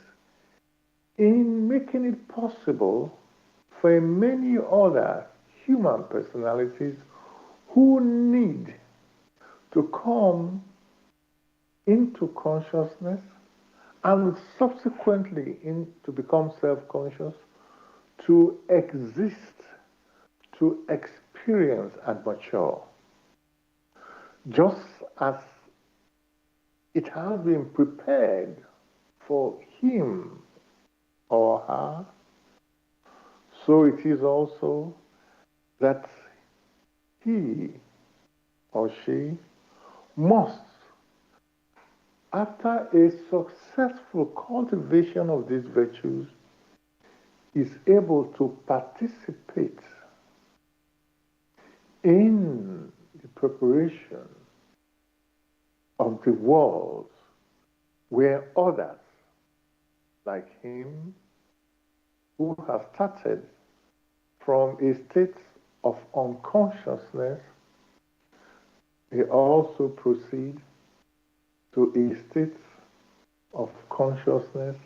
Speaker 2: in making it possible for many other human personalities who need to come into consciousness and subsequently to become self-conscious, to exist, to experience and mature. Just as it has been prepared for him or her, so it is also that he or she must, after a successful cultivation of these virtues, is able to participate in the preparation of the world where others like him, who have started from a state of unconsciousness, they also proceed to a state of consciousness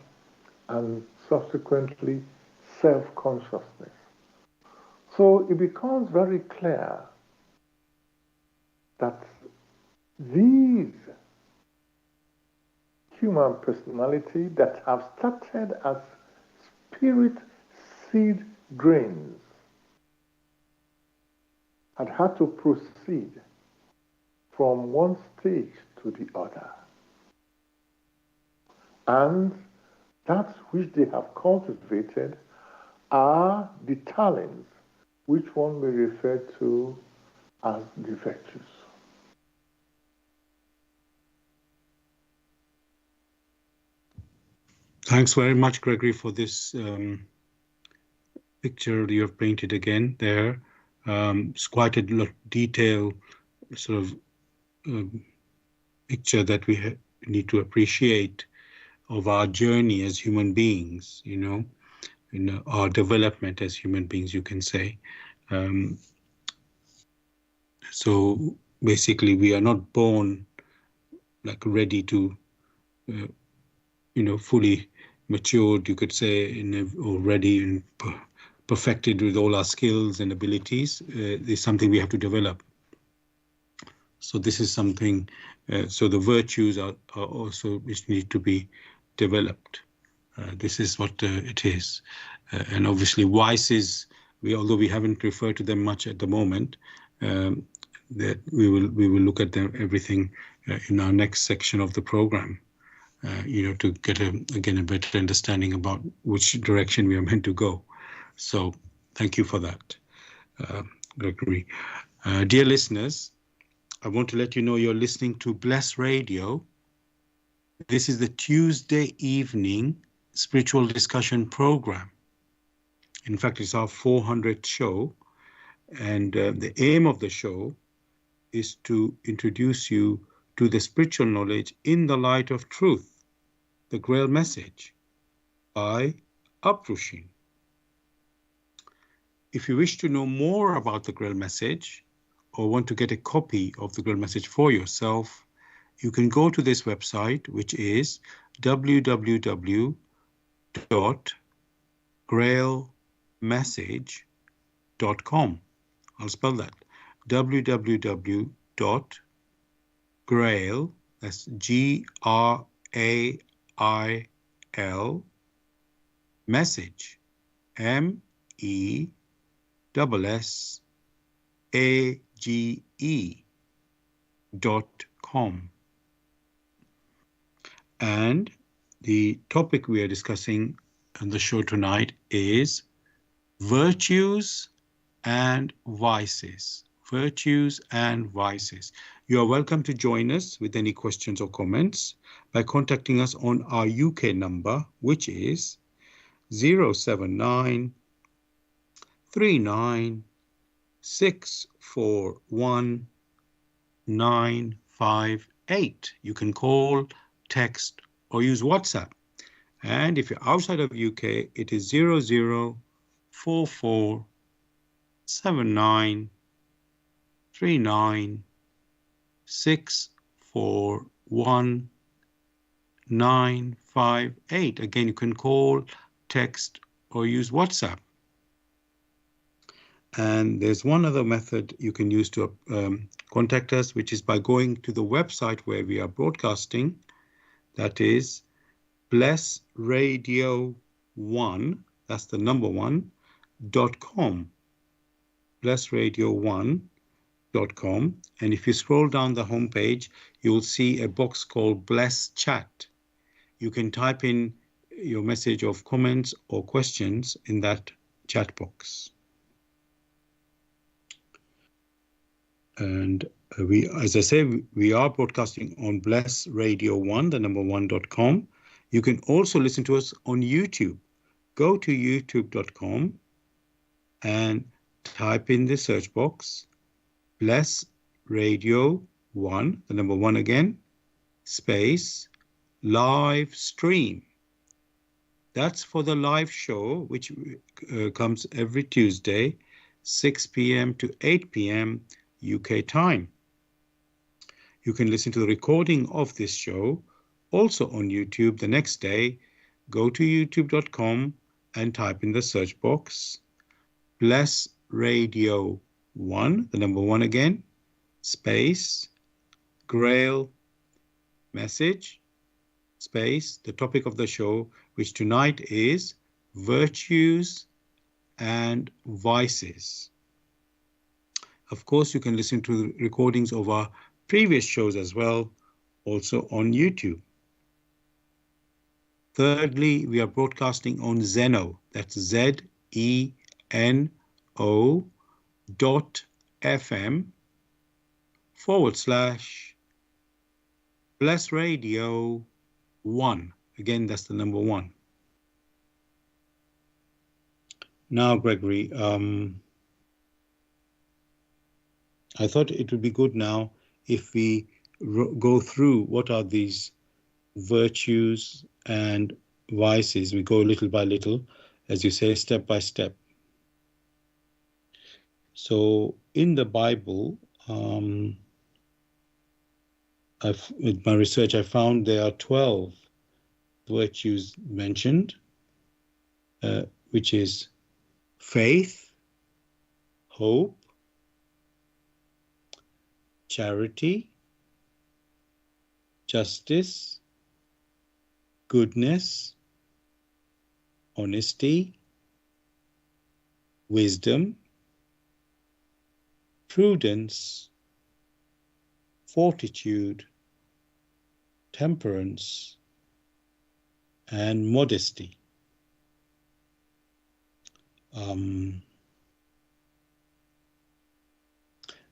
Speaker 2: and subsequently self-consciousness. So it becomes very clear that these human personality that have started as spirit seed grains had to proceed from one stage to the other. And that which they have cultivated are the talents which one may refer to as the virtues.
Speaker 1: Thanks very much, Gregory, for this picture you have painted again there. It's quite a lot of detail, sort of picture that we need to appreciate of our journey as human beings, you know, our development as human beings, you can say. So basically, we are not born like ready to, fully matured, you could say, or ready and perfected with all our skills and abilities. Is something we have to develop. So this is something, so the virtues are also which need to be developed. This is what it is. And obviously vices, although we haven't referred to them much at the moment, that we will look at them, everything in our next section of the program, to get again a better understanding about which direction we are meant to go. So thank you for that, Gregory. Dear listeners, I want to let you know you're listening to Bless Radio. This is the Tuesday evening spiritual discussion program. In fact, it's our 400th show, and the aim of the show is to introduce you to the spiritual knowledge in the light of truth, the Grail message by Uprushin. If you wish to know more about the Grail message or want to get a copy of the Grail message for yourself, you can go to this website, which is www.grailmessage.com. I'll spell that. www.grail, that's Grail, message, MESSAGE.com. And the topic we are discussing on the show tonight is virtues and vices. Virtues and vices. You are welcome to join us with any questions or comments by contacting us on our UK number, which is 079 39 641 958. You can call, text, or use WhatsApp. And if you're outside of UK, it is 0044 79 39 641 958. Again, you can call, text, or use WhatsApp. And there's one other method you can use to contact us, which is by going to the website where we are broadcasting. That is blessradio1, that's the number one, .com. blessradio1.com. And if you scroll down the homepage, you will see a box called Bless Chat. You can type in your message of comments or questions in that chat box. And as I say, we are broadcasting on blessradio1, the number one.com. You can also listen to us on YouTube. Go to youtube.com and type in the search box, Bless Radio 1, the number one again, space, live stream. That's for the live show, which comes every Tuesday, 6 p.m. to 8 p.m. UK time. You can listen to the recording of this show also on YouTube the next day. Go to youtube.com and type in the search box, Bless Radio 1, the number one again, space, Grail message, space, the topic of the show, which tonight is virtues and vices. Of course, you can listen to the recordings of our previous shows as well, also on YouTube. Thirdly, we are broadcasting on Zeno, that's ZENO.FM/Bless Radio 1. Again, that's the number one. Now, Gregory, I thought it would be good now if we go through what are these virtues and vices. We go little by little, as you say, step by step. So in the Bible, with my research, I found there are 12 virtues mentioned, which is faith, hope, charity, justice, goodness, honesty, wisdom, prudence, fortitude, temperance, and modesty.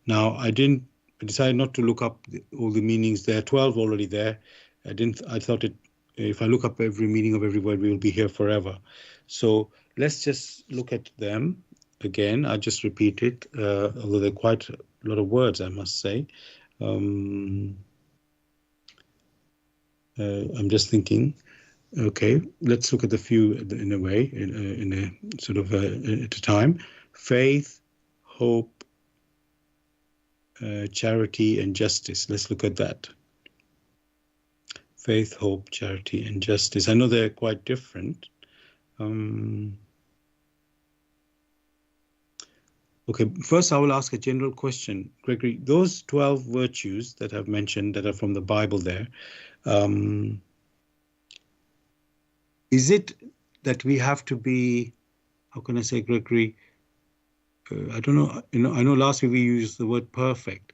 Speaker 1: Now, I didn't I decided not to look up all the meanings. There are 12 already there. I thought if I look up every meaning of every word, we will be here forever. So let's just look at them again. I'll just repeat it, although there are quite a lot of words, I must say. I'm just thinking. Okay, let's look at the few in a way, in a sort of at a time. Faith, hope, charity, and justice. Let's look at that. Faith, hope, charity, and justice. I know they're quite different. Okay, first I will ask a general question. Gregory, those 12 virtues that I've mentioned that are from the Bible there, is it that we have to be, how can I say, Gregory, I don't know, I know last week we used the word perfect,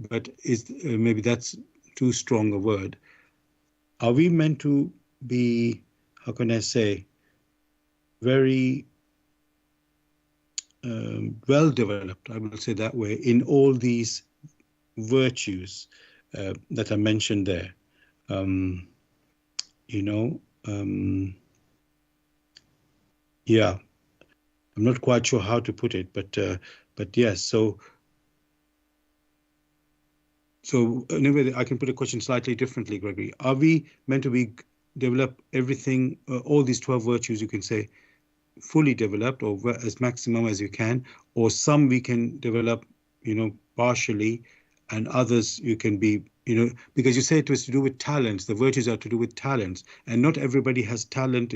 Speaker 1: but maybe that's too strong a word. Are we meant to be, how can I say, very well developed, I will say that way, in all these virtues that are mentioned there? Yeah, I'm not quite sure how to put it, but yes. So anyway, I can put a question slightly differently, Gregory. Are we meant to develop everything, all these 12 virtues, you can say, fully developed or as maximum as you can, or some we can develop, partially, and others you can be, because you say it was to do with talents. The virtues are to do with talents, and not everybody has talent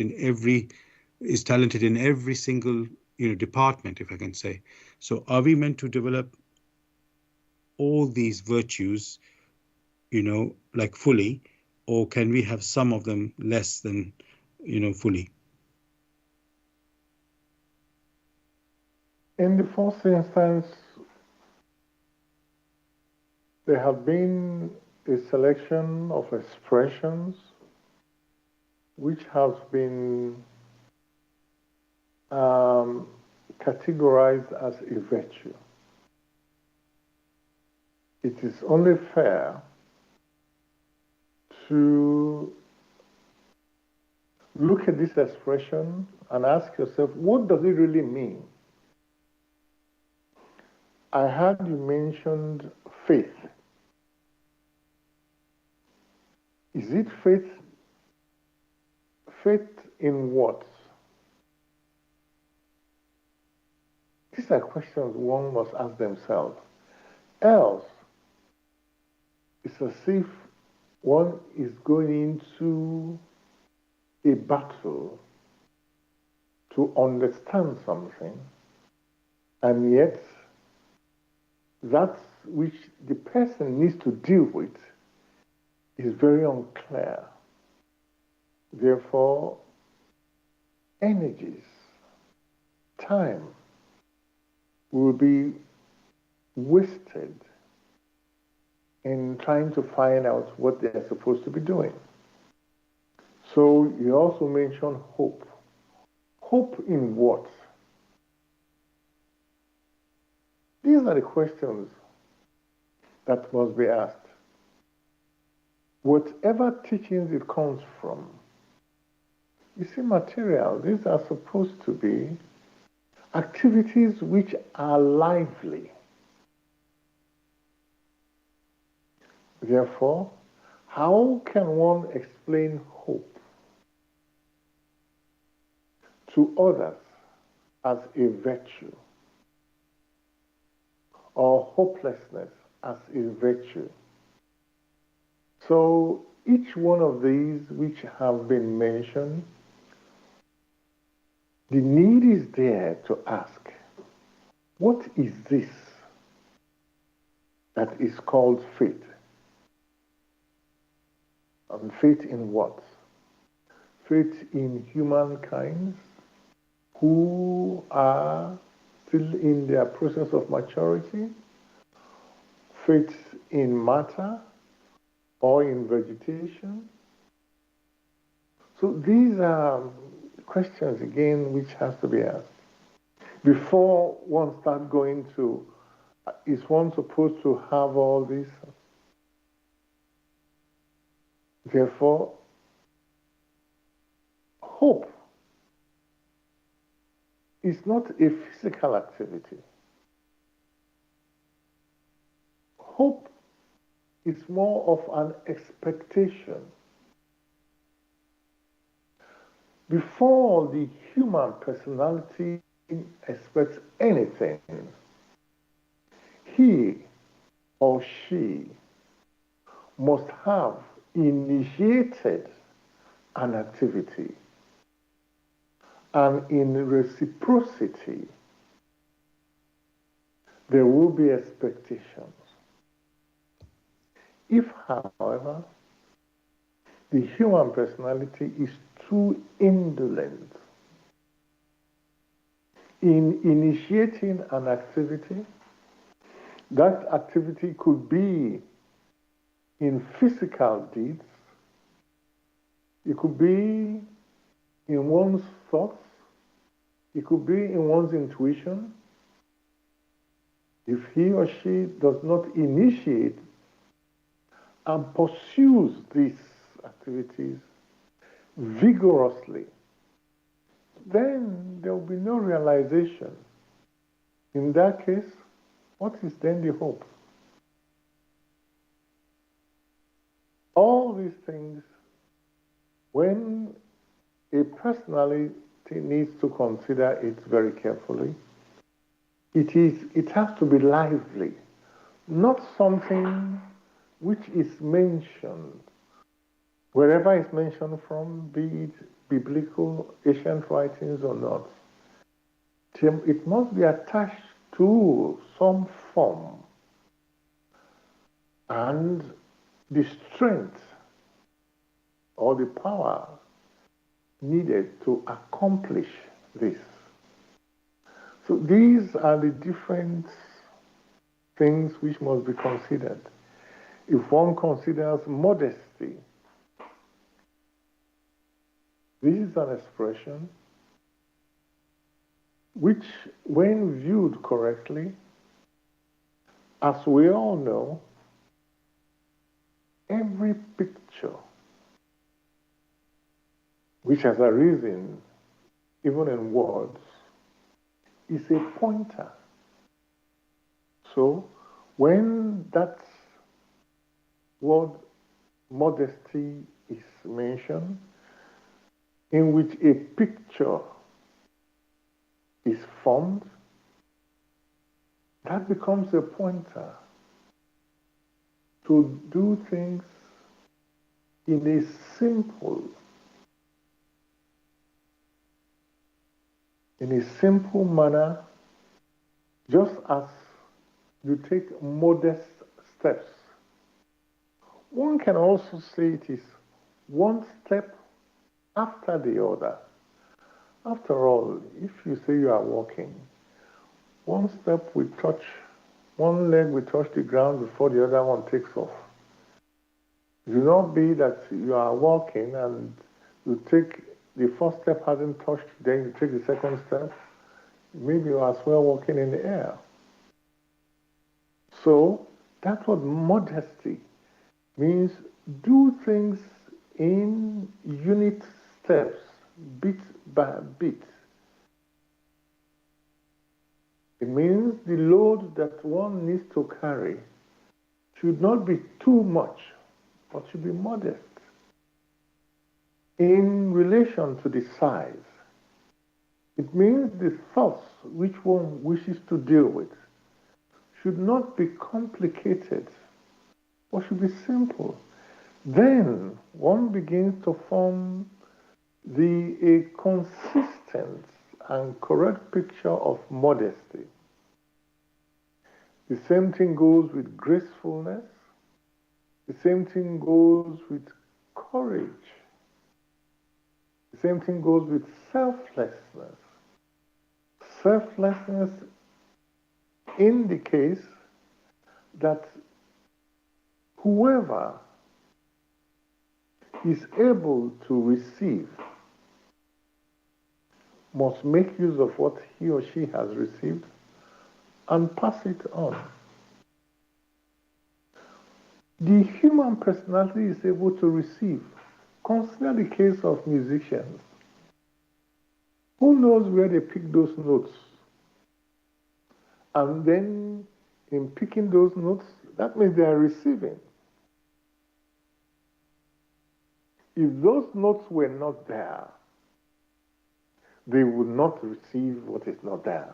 Speaker 1: is talented in every single, department, if I can say. So are we meant to develop all these virtues, like fully, or can we have some of them less than, fully?
Speaker 2: In the first instance, there have been a selection of expressions which have been categorized as a virtue. It is only fair to look at this expression and ask yourself, what does it really mean? I heard you mentioned faith. Is it faith? Faith in what? These are questions one must ask themselves. Else, it's as if one is going into a battle to understand something, and yet that which the person needs to deal with is very unclear. Therefore, energies, time will be wasted in trying to find out what they're supposed to be doing. So you also mentioned hope. Hope in what? These are the questions that must be asked. Whatever teachings it comes from, you see, material, these are supposed to be activities which are lively. Therefore, how can one explain hope to others as a virtue, or hopelessness as a virtue? So each one of these which have been mentioned, the need is there to ask, what is this that is called faith? And faith in what? Faith in humankind who are still in their process of maturity, faith in matter or in vegetation. So these are questions, again, which has to be asked before one starts going to Is one supposed to have all this? Therefore, hope is not a physical activity. Hope is more of an expectation. Before the human personality expects anything, he or she must have initiated an activity, and in reciprocity, there will be expectations. If, however, the human personality is too indolent in initiating an activity, that activity could be in physical deeds, it could be in one's thoughts, it could be in one's intuition. If he or she does not initiate and pursues these activities vigorously, then there will be no realization. In that case, what is then the hope? All these things, when a personality needs to consider it very carefully, it has to be lively, not something which is mentioned wherever it's mentioned from, be it biblical, ancient writings or not. It must be attached to some form, and the strength or the power needed to accomplish this. So these are the different things which must be considered. If one considers modesty, this is an expression which, when viewed correctly, as we all know, every picture which has arisen, even in words, is a pointer. So, when that word modesty is mentioned, in which a picture is formed, that becomes a pointer to do things in a simple manner, just as you take modest steps. One can also say it is one step after the other. After all, if you say you are walking, one step will touch, one leg will touch the ground before the other one takes off. It will not be that you are walking and you take the first step hasn't touched, then you take the second step. Maybe you are as well walking in the air. So that's what modesty means. Do things in unit steps, bit by bit. It means the load that one needs to carry should not be too much, but should be modest in relation to the size. It means the thoughts which one wishes to deal with should not be complicated, but should be simple. Then one begins to form a consistent and correct picture of modesty. The same thing goes with gracefulness. The same thing goes with courage. The same thing goes with selflessness. Selflessness indicates that whoever is able to receive must make use of what he or she has received and pass it on. The human personality is able to receive. Consider the case of musicians. Who knows where they pick those notes? And then in picking those notes, that means they are receiving. If those notes were not there, they would not receive what is not there.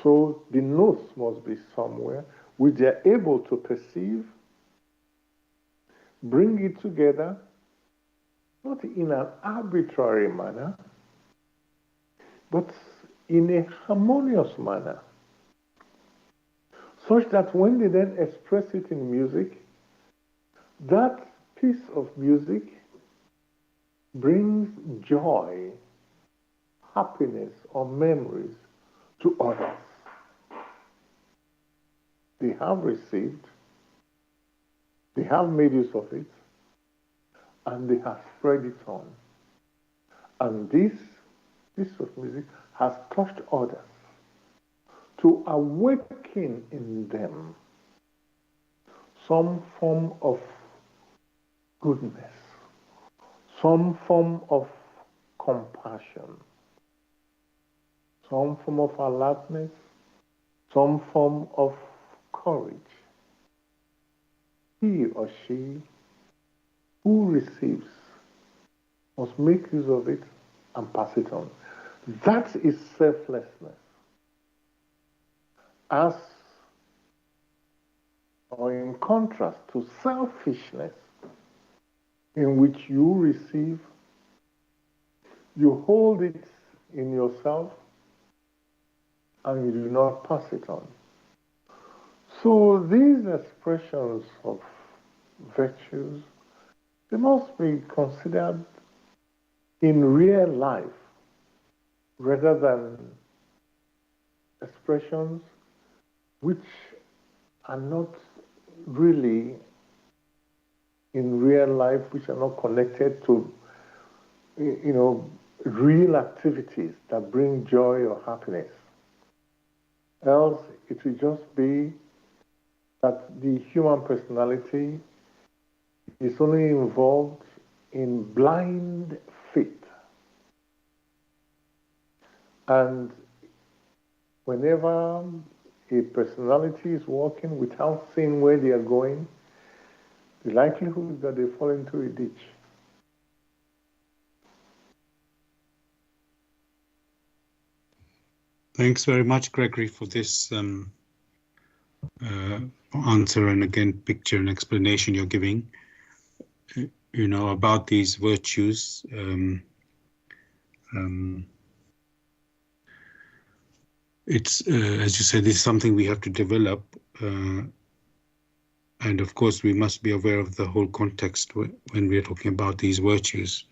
Speaker 2: So the notes must be somewhere which they are able to perceive, bring it together, not in an arbitrary manner, but in a harmonious manner, such that when they then express it in music, that piece of music brings joy, happiness, or memories to others. They have received, they have made use of it, and they have spread it on. And this piece of music has touched others to awaken in them some form of goodness, some form of compassion, some form of alertness, some form of courage. He or she who receives must make use of it and pass it on. That is selflessness. As or in contrast to selfishness, in which you receive, you hold it in yourself, and you do not pass it on. So these expressions of virtues, they must be considered in real life rather than expressions which are not really in real life, which are not connected to, real activities that bring joy or happiness. Else, it will just be that the human personality is only involved in blind faith. And whenever a personality is walking without seeing where they are going, the likelihood is that they fall into a ditch.
Speaker 1: Thanks very much, Gregory, for this answer and again picture and explanation you're giving. About these virtues. It's as you said, this is something we have to develop, and of course we must be aware of the whole context when we're talking about these virtues.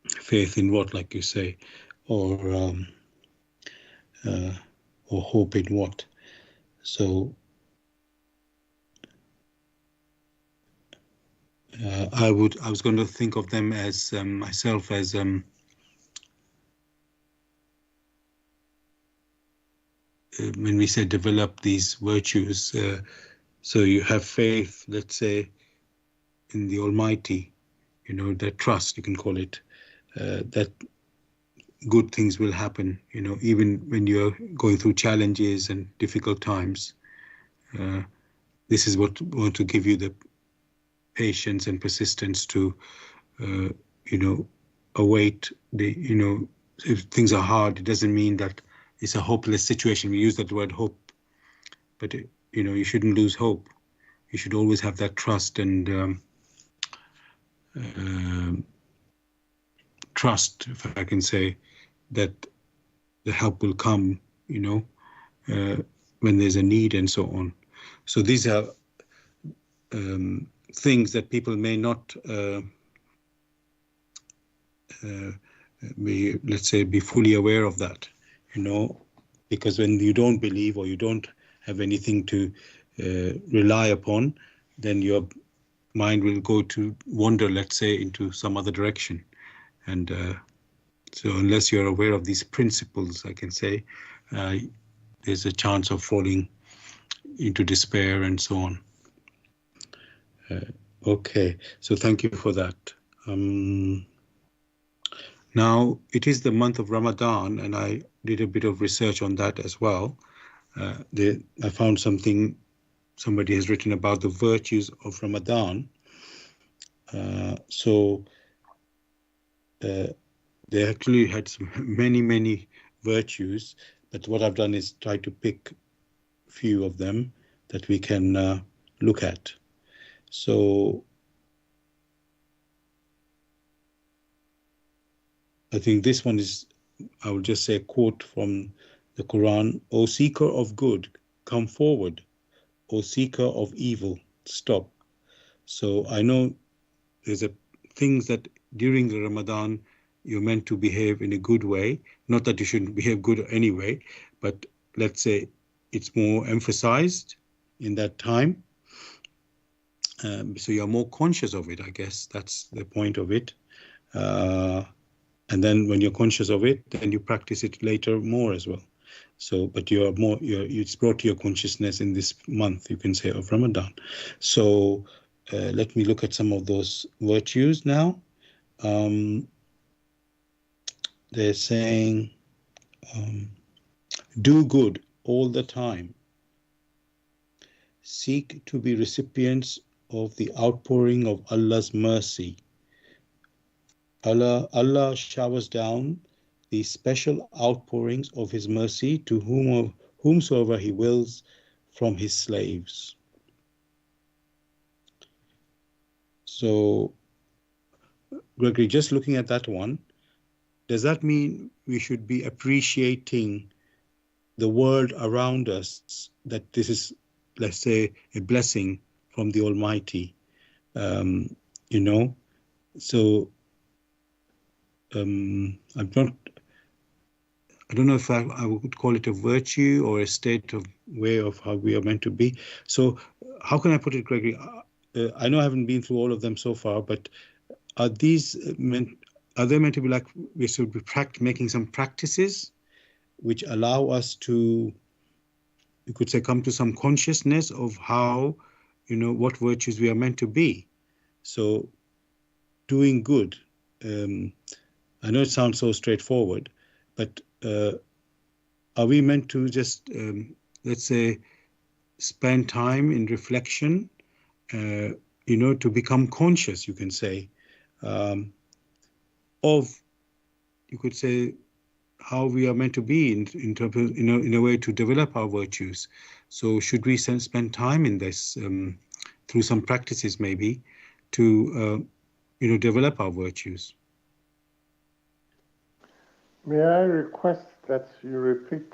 Speaker 1: Faith in what, like you say, or hope in what. So I was going to think of them as myself as when we say develop these virtues, so you have faith, let's say, in the Almighty, that trust, you can call it, that good things will happen, even when you're going through challenges and difficult times. This is what want to give you the patience and persistence to, await the, if things are hard, it doesn't mean that it's a hopeless situation. We use that word hope, but you shouldn't lose hope. You should always have that trust and trust, if I can say, that the help will come, when there's a need and so on. So these are things that people may not be fully aware of that, because when you don't believe or you don't have anything to rely upon, then your mind will go to wander, let's say, into some other direction. And so unless you're aware of these principles, I can say, there's a chance of falling into despair and so on. Okay, so thank you for that. Now, it is the month of Ramadan, and I did a bit of research on that as well. I found something somebody has written about the virtues of Ramadan. They actually had many virtues, but what I've done is try to pick a few of them that we can look at. So I think this one is, I will just say a quote from the Quran: "O seeker of good, come forward. O seeker of evil, stop." So I know there's things that during the Ramadan you're meant to behave in a good way. Not that you shouldn't behave good anyway, but let's say it's more emphasized in that time. So you're more conscious of it, I guess. That's the point of it. And then when you're conscious of it, then you practice it later more as well. So, but it's brought to your consciousness in this month, you can say, of Ramadan. So let me look at some of those virtues now. They're saying, do good all the time. Seek to be recipients of the outpouring of Allah's mercy. Allah showers down these special outpourings of His mercy to whomsoever He wills from His slaves. So, Gregory, just looking at that one, does that mean we should be appreciating the world around us, that this is, let's say, a blessing from the Almighty? You know, so I don't know if I would call it a virtue or a state of way of how we are meant to be. So how can I put it, Gregory? I know I haven't been through all of them so far, but are they meant to be like we should be making some practices which allow us to, you could say, come to some consciousness of how, what virtues we are meant to be? So doing good. I know it sounds so straightforward, but are we meant to just, let's say, spend time in reflection, to become conscious, you can say, of, you could say, how we are meant to be in terms of, in a way to develop our virtues? So should we spend time in this, through some practices maybe, to, develop our virtues?
Speaker 2: May I request that you repeat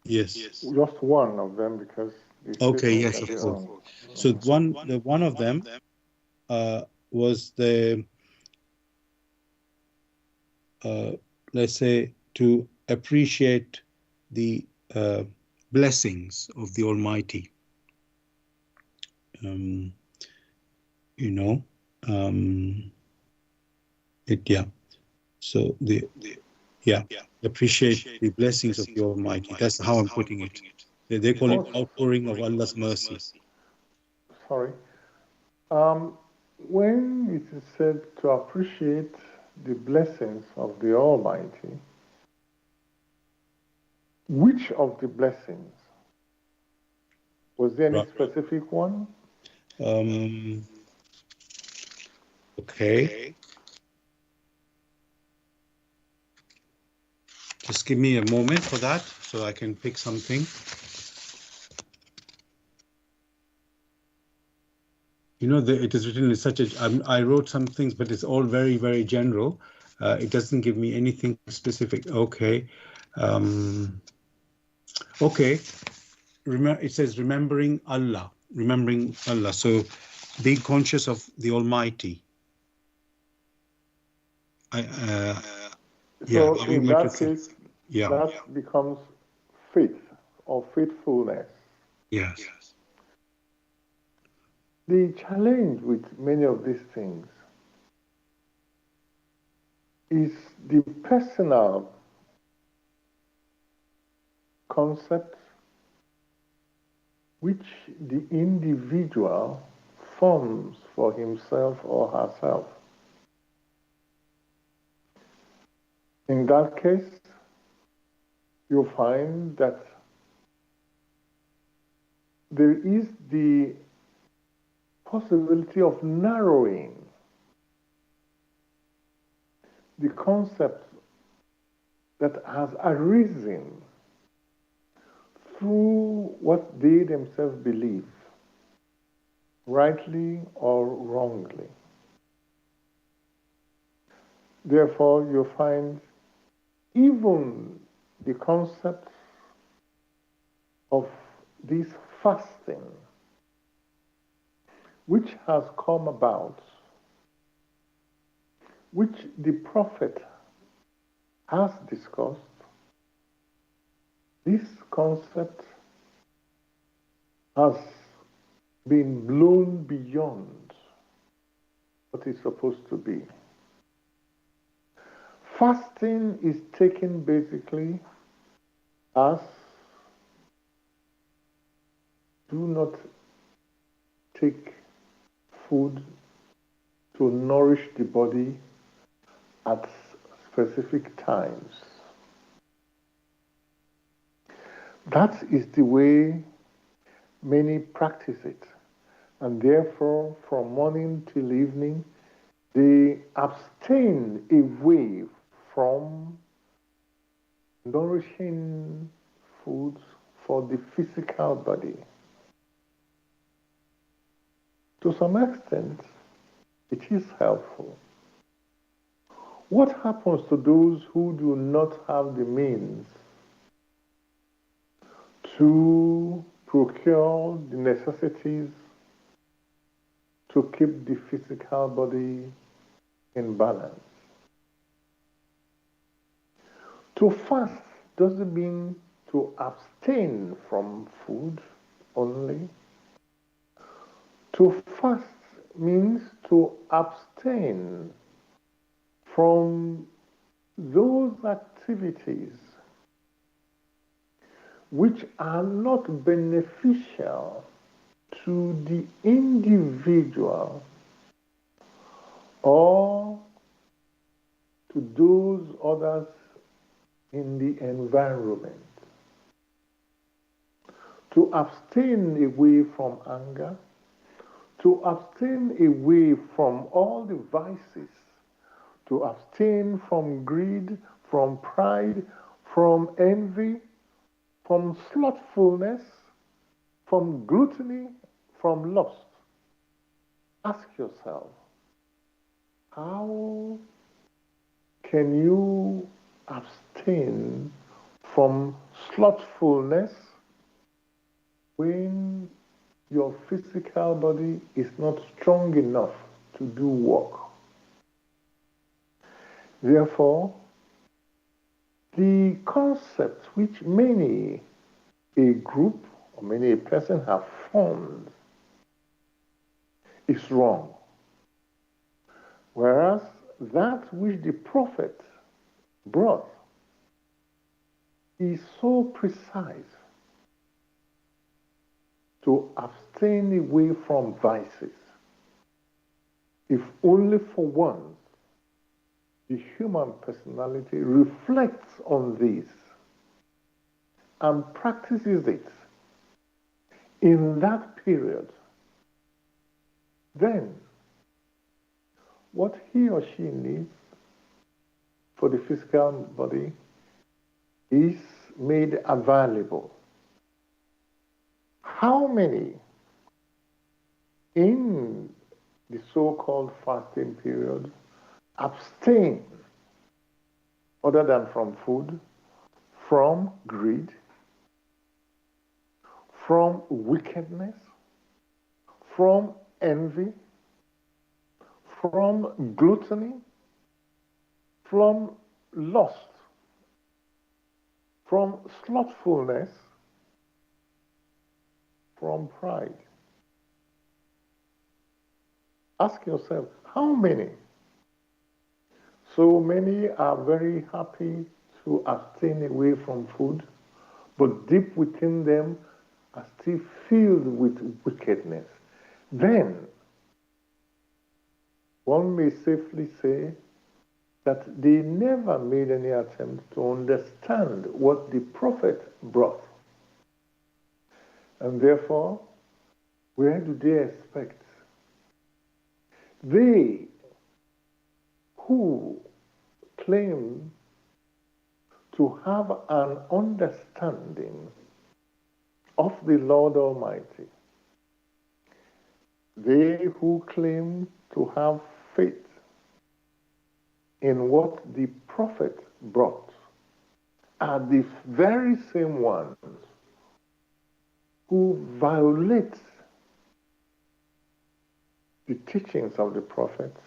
Speaker 2: just one of them, because
Speaker 1: okay, yes, of course. So one of them was the, let's say, to appreciate the blessings of the Almighty. So appreciate the blessings of the Almighty. That's how I'm putting it. They call it outpouring of Allah's mercy.
Speaker 2: Sorry. When it is said to appreciate the blessings of the Almighty, which of the blessings? Was there any specific one?
Speaker 1: Okay. Just give me a moment for that so I can pick something. It is written in such a, I wrote some things, but it's all very, very general. It doesn't give me anything specific. Okay. Okay. It says remembering Allah. So being conscious of the Almighty.
Speaker 2: So in that case, that becomes faith or faithfulness.
Speaker 1: Yes.
Speaker 2: The challenge with many of these things is the personal concept which the individual forms for himself or herself. In that case, you'll find that there is the possibility of narrowing the concept that has arisen through what they themselves believe, rightly or wrongly. Therefore, you find even the concept of this fasting, which has come about, which the prophet has discussed, this concept has been blown beyond what it's supposed to be. Fasting is taken basically as do not take food to nourish the body at specific times. That is the way many practice it, and therefore from morning till evening they abstain away from nourishing foods for the physical body. To some extent, it is helpful. What happens to those who do not have the means to procure the necessities to keep the physical body in balance? To fast doesn't mean to abstain from food only. To fast means to abstain from those activities which are not beneficial to the individual or to those others in the environment. To abstain away from anger, to abstain away from all the vices, to abstain from greed, from pride, from envy, from slothfulness, from gluttony, from lust. Ask yourself, how can you abstain from slothfulness when your physical body is not strong enough to do work? Therefore, the concept which many a group or many a person have formed is wrong. Whereas that which the prophet brought is so precise, to abstain away from vices, if only for once the human personality reflects on this and practices it in that period, then what he or she needs for the physical body is made available. How many in the so-called fasting period abstain, other than from food, from greed, from wickedness, from envy, from gluttony, from lust, from slothfulness, from pride? Ask yourself, how many? So many are very happy to abstain away from food, but deep within them, are still filled with wickedness, then one may safely say that they never made any attempt to understand what the prophet brought. And therefore, where do they expect? They who claim to have an understanding of the Lord Almighty, they who claim to have faith in what the prophet brought, are the very same ones who violate the teachings of the prophets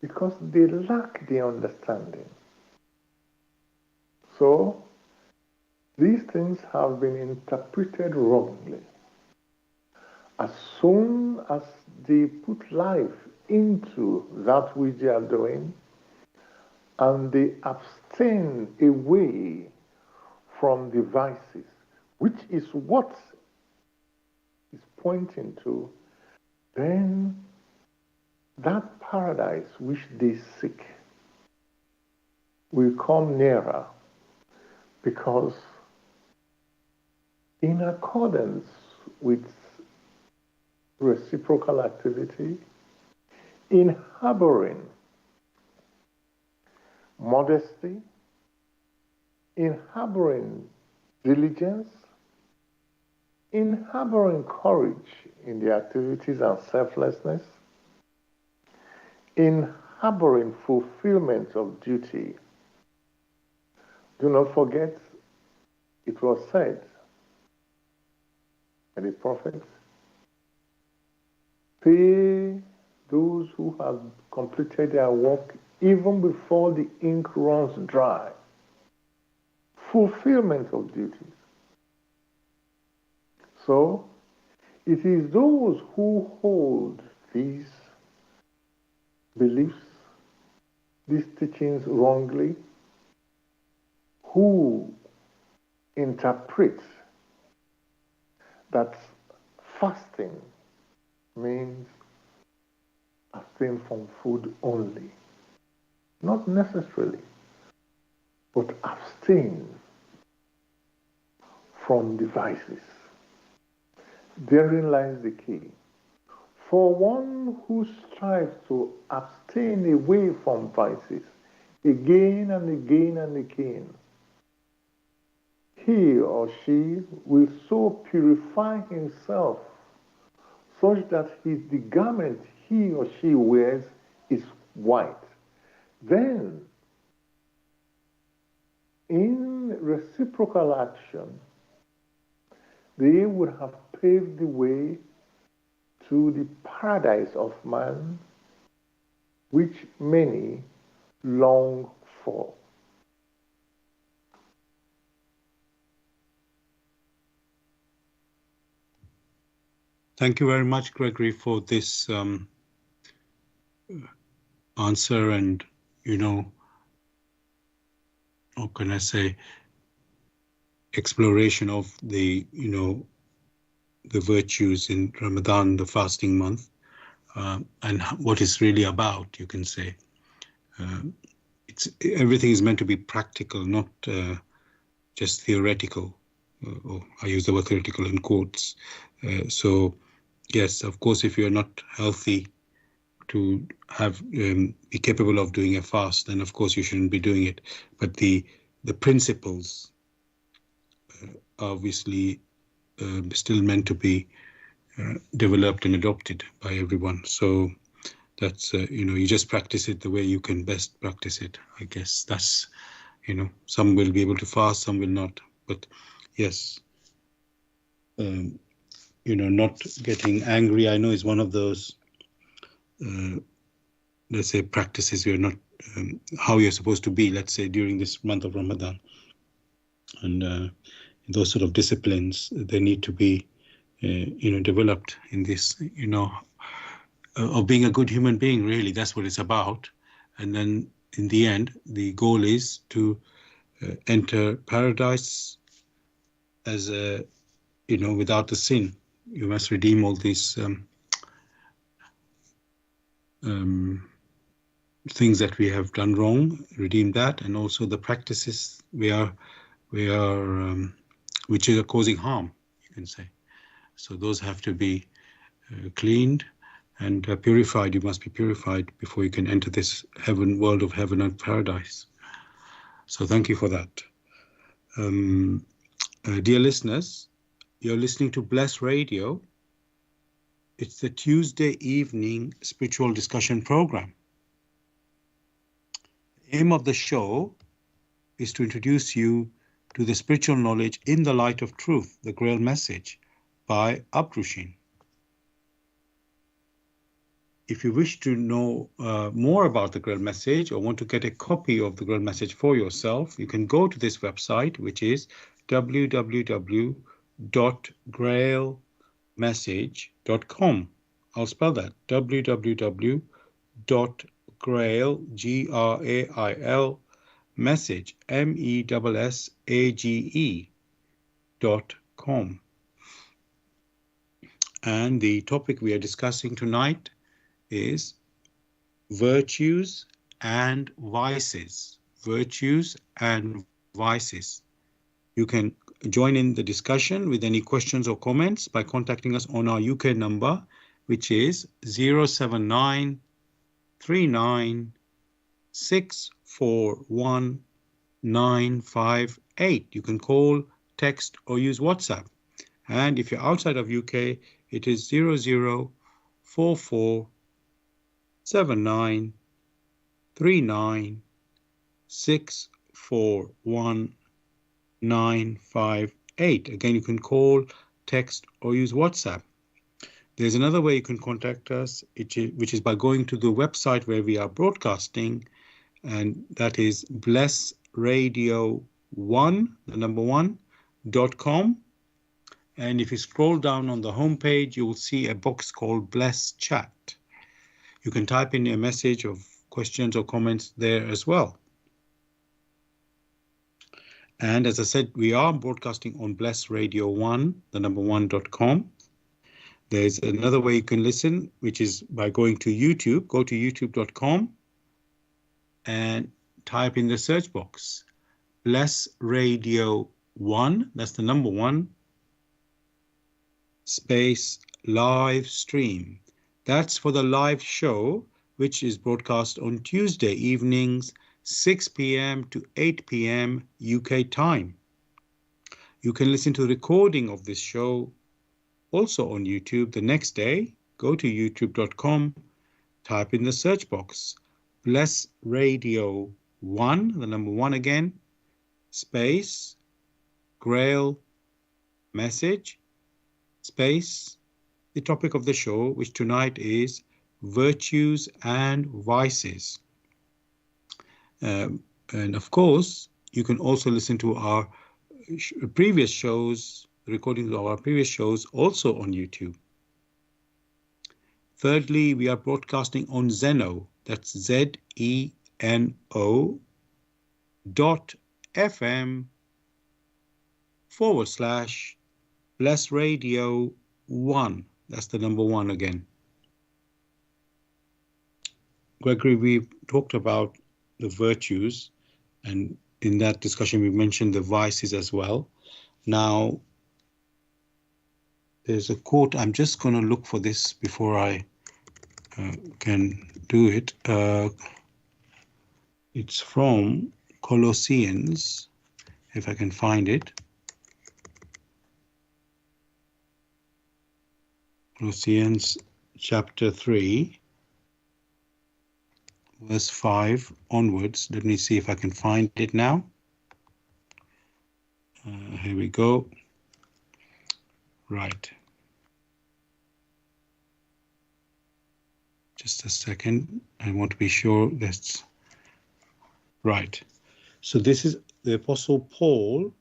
Speaker 2: because they lack the understanding. So, these things have been interpreted wrongly. As soon as they put life into that which they are doing, and they abstain away from the vices, which is what is pointing to, then that paradise which they seek will come nearer, because in accordance with reciprocal activity, in harboring modesty, in harboring diligence, in harboring courage in the activities and selflessness, in harboring fulfillment of duty. Do not forget, it was said by the prophets, pay those who have completed their work even before the ink runs dry. Fulfillment of duties. So, it is those who hold these beliefs, these teachings wrongly, who interpret that fasting means abstain from food only. Not necessarily, but abstain from the vices. Therein lies the key. For one who strives to abstain away from vices again and again and again, he or she will so purify himself such that the garment he or she wears is white. Then, in reciprocal action, they would have paved the way to the paradise of man, which many long for.
Speaker 1: Thank you very much, Gregory, for this answer and, how can I say, exploration of the, the virtues in Ramadan, the fasting month, and what it's really about, you can say. Everything is meant to be practical, not just theoretical. Or I use the word theoretical in quotes. So, yes, of course, if you're not healthy to have be capable of doing a fast, then of course you shouldn't be doing it. But the principles are obviously still meant to be developed and adopted by everyone. So that's you just practice it the way you can best practice it. I guess that's some will be able to fast, some will not. But yes, not getting angry, I know, is one of those let's say practices you're not how you're supposed to be, let's say, during this month of Ramadan. And those sort of disciplines, they need to be developed in this, of being a good human being. Really, that's what it's about. And then in the end, the goal is to enter paradise as a without the sin. You must redeem all these things that we have done wrong, redeem that, and also the practices which are causing harm, you can say. So those have to be cleaned and purified. You must be purified before you can enter this world of heaven and paradise. So thank you for that. Dear listeners, you're listening to Bless Radio. It's the Tuesday evening spiritual discussion program. The aim of the show is to introduce you to the spiritual knowledge in the light of truth, the Grail message by Abdrushin. If you wish to know more about the Grail message or want to get a copy of the Grail message for yourself, you can go to this website, which is www.grailmessage.com. I'll spell that, www.grail, G-R-A-I-L, message, MESSAGE.com. And the topic we are discussing tonight is virtues and vices. Virtues and vices. You can join in the discussion with any questions or comments by contacting us on our UK number, which is 079 39 641 958. You can call, text, or use WhatsApp. And if you're outside of UK, it is 0044 79 39 641 958. Again, you can call, text, or use WhatsApp. There's another way you can contact us, which is by going to the website where we are broadcasting, and that is blessradio1.com. And if you scroll down on the homepage, you will see a box called Bless Chat. You can type in a message of questions or comments there as well. And as I said, we are broadcasting on blessradio1.com. There's another way you can listen, which is by going to YouTube. Go to youtube.com and type in the search box, Bless Radio 1, that's the number 1, space live stream. That's for the live show, which is broadcast on Tuesday evenings, 6 p.m. to 8 p.m. UK time. You can listen to the recording of this show also on YouTube the next day. Go to youtube.com, type in the search box, Bless Radio 1, the number 1 again, space, Grail message, space, the topic of the show, which tonight is virtues and vices. And of course, you can also listen to our previous shows, recordings of our previous shows, also on YouTube. Thirdly, we are broadcasting on Zeno, that's ZENO.FM/Bless Radio 1. That's the number 1 again. Gregory, we talked about the virtues, and in that discussion we mentioned the vices as well. Now, there's a quote. I'm just going to look for this before I can do it. It's from Colossians, if I can find it. Colossians chapter 3, verse 5 onwards. Let me see if I can find it now. Here we go. Right. Just a second. I want to be sure that's right. So this is the Apostle Paul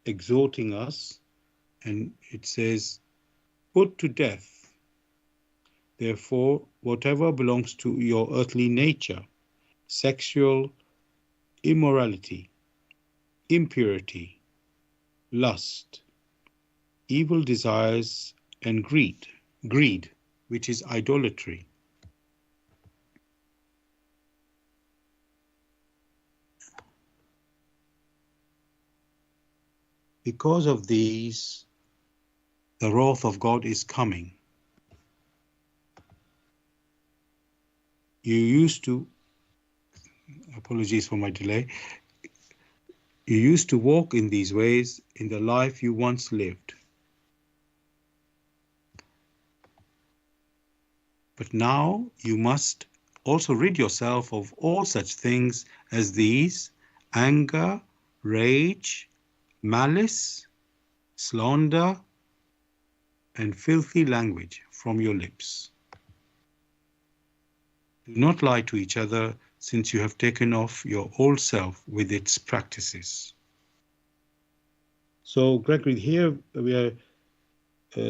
Speaker 1: exhorting us, and it says, put to death, therefore, whatever belongs to your earthly nature, sexual immorality, impurity, lust, evil desires, and greed, which is idolatry. Because of these, the wrath of God is coming. You used to, apologies for my delay, you used to walk in these ways in the life you once lived. But now you must also rid yourself of all such things as these: anger, rage, malice, slander, and filthy language from your lips. Do not lie to each other, since you have taken off your old self with its practices. So, Gregory, here we are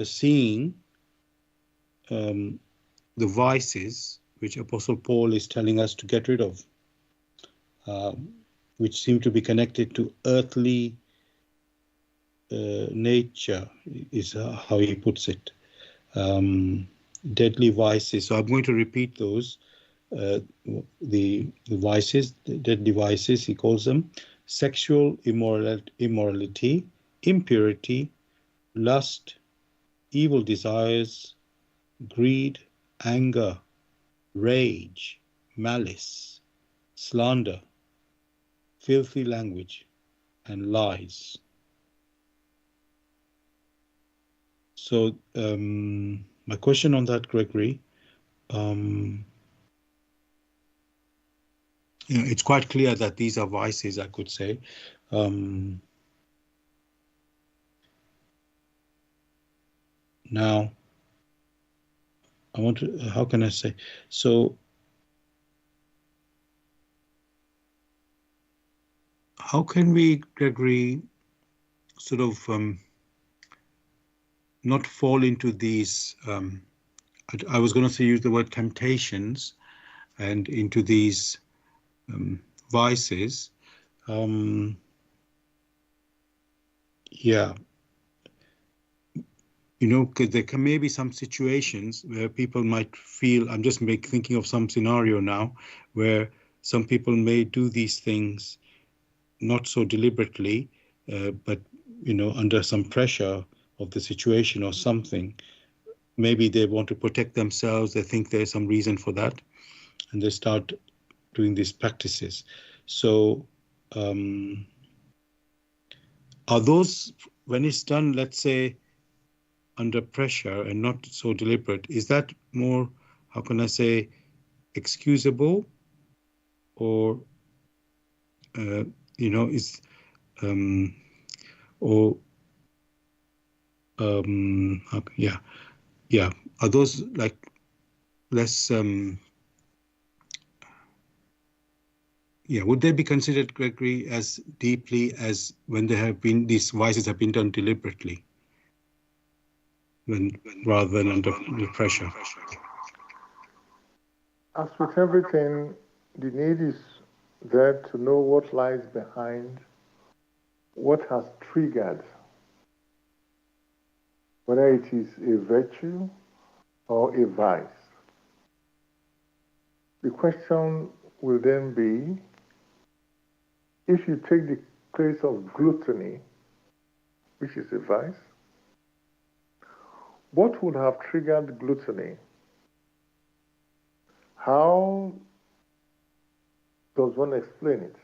Speaker 1: seeing the vices which Apostle Paul is telling us to get rid of, which seem to be connected to earthly nature, is how he puts it. Deadly vices. So I'm going to repeat those. The vices, the deadly vices, he calls them: sexual immorality, impurity, lust, evil desires, greed, anger, rage, malice, slander, filthy language, and lies. So my question on that, Gregory, it's quite clear that these are vices, I could say. Now, I want to, how can I say? So, how can we, Gregory, sort of not fall into these, I was going to say use the word temptations, and into these vices? Yeah. You know, because there may be some situations where people might feel, I'm just thinking of some scenario now, where some people may do these things not so deliberately, but, you know, under some pressure of the situation or something. Maybe they want to protect themselves, they think there's some reason for that, and they start doing these practices. So are those, when it's done, let's say, under pressure and not so deliberate, is that more, how can I say, excusable, or you know, is or yeah, are those like less would they be considered, Gregory, as deeply as when there have been, these vices have been done deliberately, rather than under pressure?
Speaker 2: As with everything, the need is there to know what lies behind, what has triggered, whether it is a virtue or a vice. The question will then be, if you take the case of gluttony, which is a vice, what would have triggered gluttony? How does one explain it?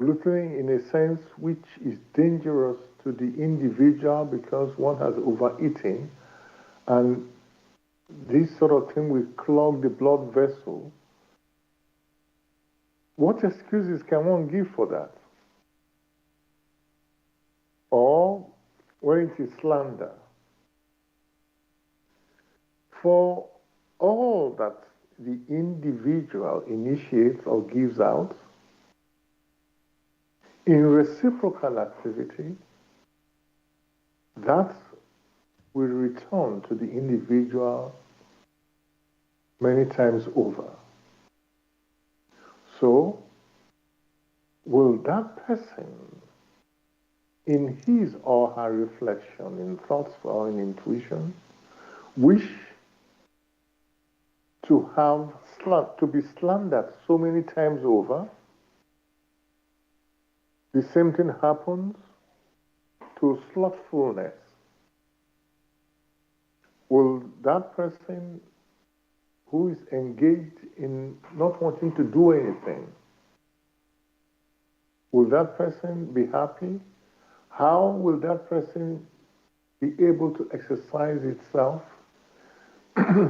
Speaker 2: Gluttony, in a sense, which is dangerous to the individual because one has overeaten, and this sort of thing will clog the blood vessel. What excuses can one give for that? Or when it is slander, for all that the individual initiates or gives out, in reciprocal activity, that will return to the individual many times over. So, will that person in his or her reflection, in thoughts or in intuition, wish to be slandered so many times over, the same thing happens to slothfulness. Will that person who is engaged in not wanting to do anything, will that person be happy? How will that person be able to exercise itself,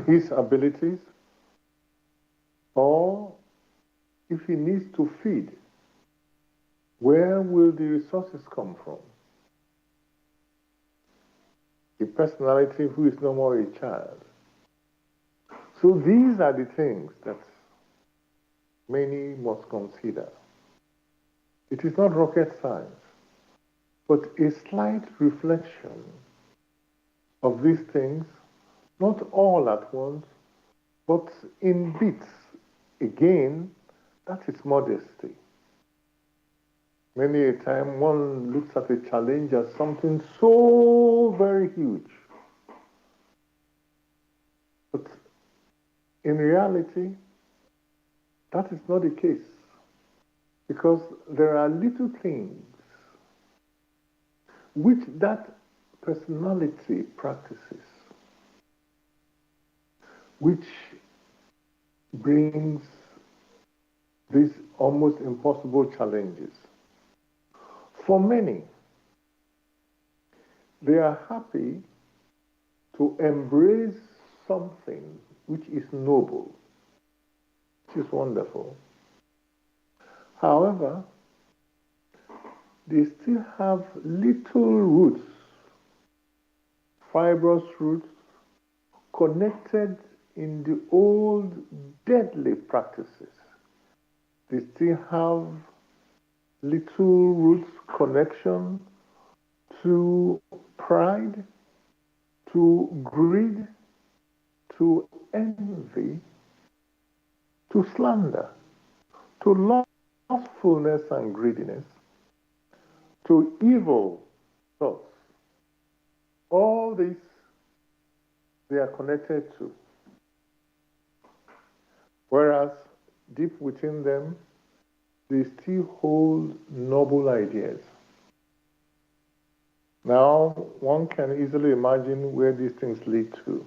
Speaker 2: his abilities? Or if he needs to feed, where will the resources come from? A personality who is no more a child. So these are the things that many must consider. It is not rocket science, but a slight reflection of these things, not all at once, but in bits. Again, that is modesty. Many a time one looks at a challenge as something so very huge. But in reality, that is not the case. Because there are little things which that personality practices, which brings these almost impossible challenges. For many, they are happy to embrace something which is noble, which is wonderful. However, they still have little roots, fibrous roots, connected in the old deadly practices. They still have little roots connection to pride, to greed, to envy, to slander, to lustfulness and greediness, to evil thoughts. All this they are connected to. Whereas deep within them, they still hold noble ideas. Now, one can easily imagine where these things lead to.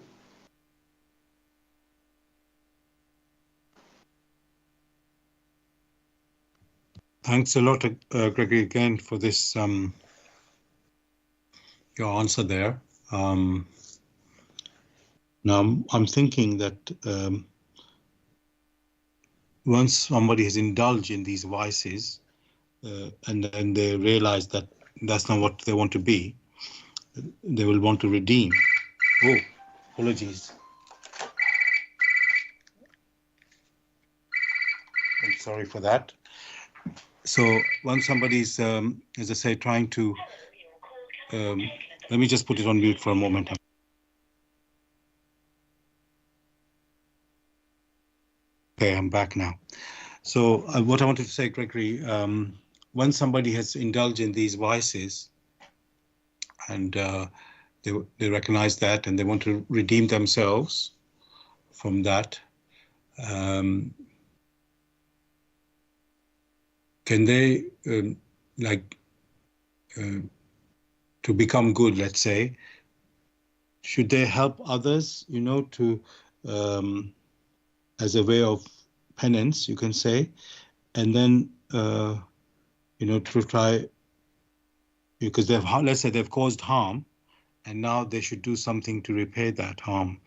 Speaker 1: Thanks a lot, Gregory, again for this your answer there. Now, I'm thinking that once somebody has indulged in these vices and then they realize that that's not what they want to be, they will want to redeem. Oh, apologies. I'm sorry for that. So once somebody's, as I say, trying to, let me just put it on mute for a moment. Okay, I'm back now. So what I wanted to say, Gregory, once somebody has indulged in these vices and they recognize that and they want to redeem themselves from that, can they to become good, let's say, should they help others, you know, to as a way of penance, you can say, and then you know, to try, because they've, let's say they've caused harm and now they should do something to repay that harm.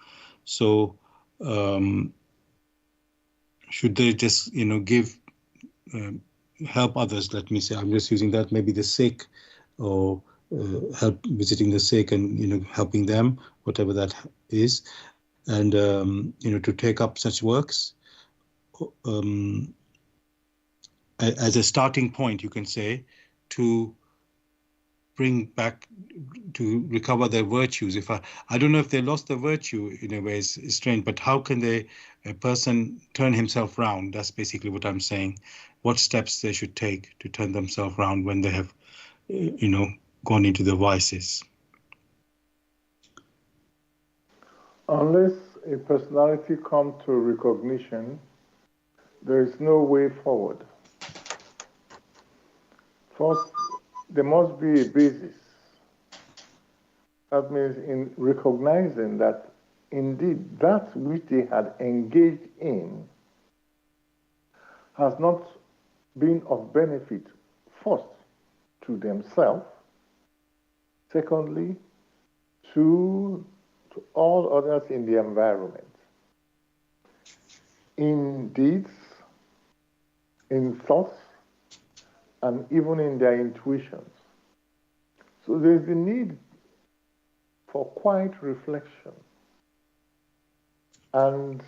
Speaker 1: So should they just, you know, give help others, let me say, I'm just using that, maybe the sick, or help visiting the sick and, you know, helping them, whatever that is, and you know, to take up such works as a starting point, you can say, to bring back, to recover their virtues. If I don't know if they lost their virtue in a way, is strange, but how can a person turn himself round? That's basically what I'm saying. What steps they should take to turn themselves round when they have, you know, gone into the vices.
Speaker 2: Unless a personality comes to recognition, there is no way forward. First, there must be a basis. That means in recognizing that indeed that which they had engaged in has not been of benefit, first, to themselves, secondly, to all others in the environment, in deeds, in thoughts, and even in their intuitions. So there's the need for quiet reflection and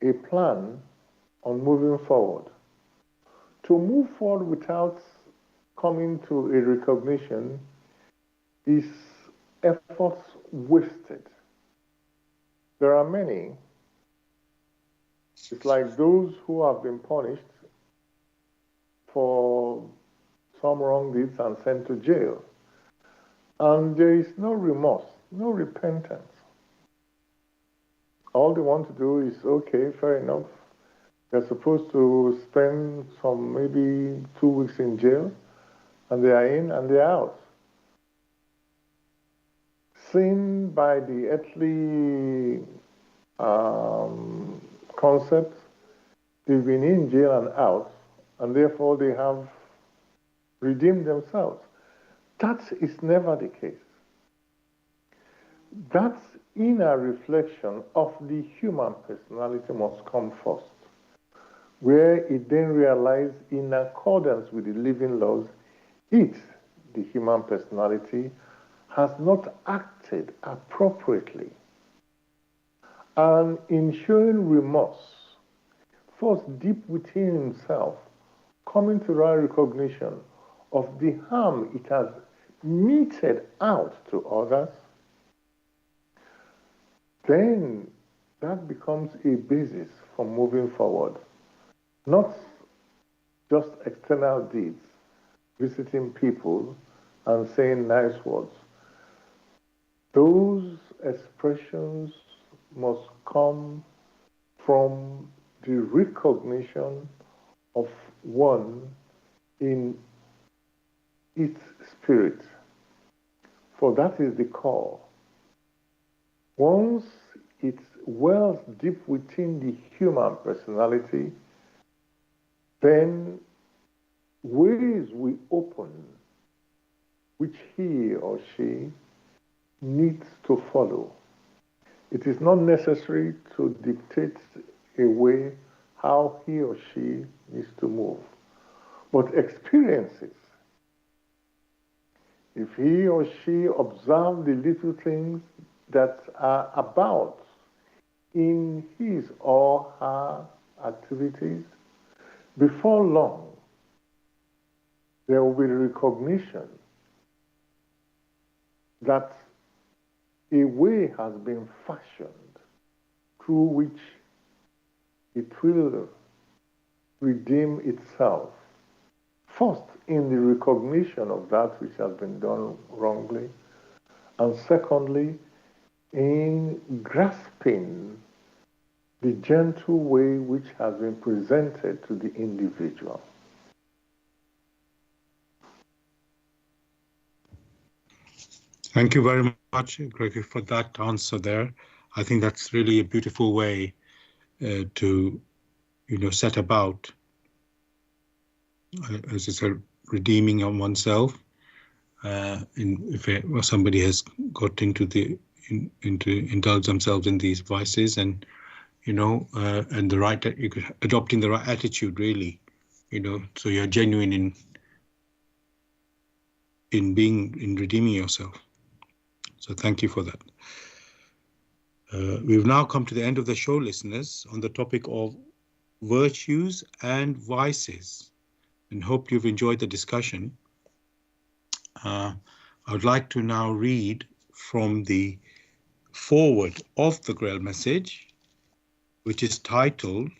Speaker 2: a plan on moving forward. To move forward without coming to a recognition is efforts wasted. There are many. It's like those who have been punished for some wrong deeds and sent to jail. And there is no remorse, no repentance. All they want to do is, okay, fair enough. They're supposed to spend some maybe 2 weeks in jail, and they are in and they're out. Seen by the earthly concept, they've been in jail and out, and therefore they have redeemed themselves. That is never the case. That inner reflection of the human personality must come first, where it then realizes, in accordance with the living laws, it, the human personality, has not acted appropriately. And in showing remorse, first deep within himself, coming to that recognition of the harm it has meted out to others, then that becomes a basis for moving forward. Not just external deeds, visiting people and saying nice words. Those expressions must come from the recognition of one in its spirit, for that is the core. Once it wells deep within the human personality, then ways will open which he or she needs to follow. It is not necessary to dictate a way how he or she needs to move, but experiences. If he or she observes the little things that are about in his or her activities, before long, there will be recognition that a way has been fashioned through which it will redeem itself. First, in the recognition of that which has been done wrongly, and secondly, in grasping the gentle way which has been presented to the individual.
Speaker 1: Thank you very much, Gregory, for that answer there. I think that's really a beautiful way to, set about, as I said, redeeming on oneself. If somebody has got into indulge themselves in these vices, and and the right, adopting the right attitude, really, so you're genuine in redeeming yourself. So thank you for that. We've now come to the end of the show, listeners, on the topic of virtues and vices, and hope you've enjoyed the discussion. I would like to now read from the foreword of the Grail message, which is titled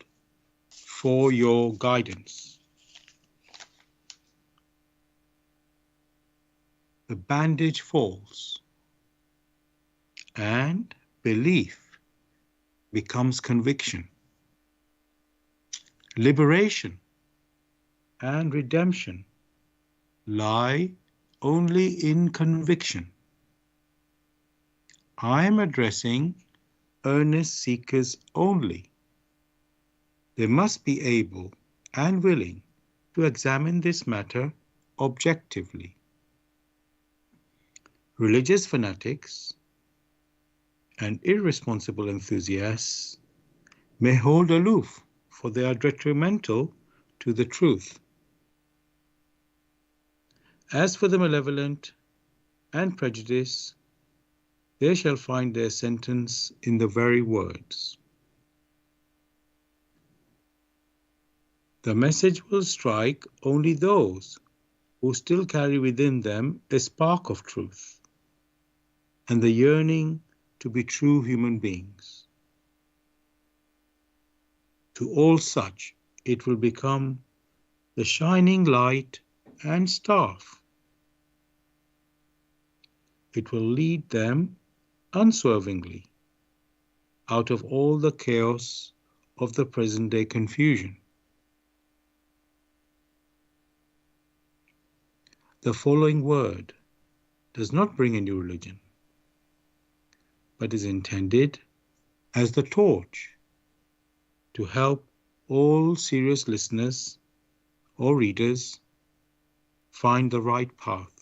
Speaker 1: "For Your Guidance." the bandage falls, and belief becomes conviction. Liberation and redemption lie only in conviction. I am addressing earnest seekers only. They must be able and willing to examine this matter objectively. Religious fanatics and irresponsible enthusiasts may hold aloof, for they are detrimental to the truth. As for the malevolent and prejudiced, they shall find their sentence in the very words. The message will strike only those who still carry within them a spark of truth and the yearning to be true human beings. To all such, it will become the shining light and staff. It will lead them unswervingly out of all the chaos of the present-day confusion. The following word does not bring a new religion, but is intended as the torch to help all serious listeners or readers find the right path,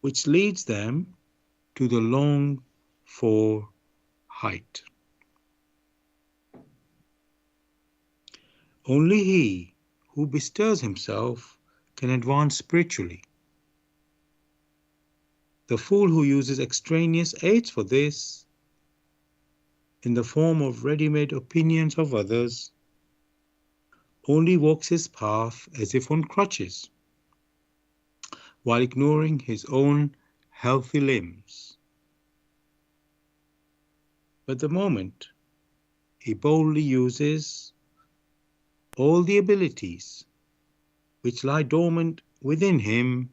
Speaker 1: which leads them to the longed-for height. Only he who bestirs himself can advance spiritually. The fool who uses extraneous aids for this, in the form of ready-made opinions of others, only walks his path as if on crutches, while ignoring his own healthy limbs. But the moment he boldly uses all the abilities which lie dormant within him,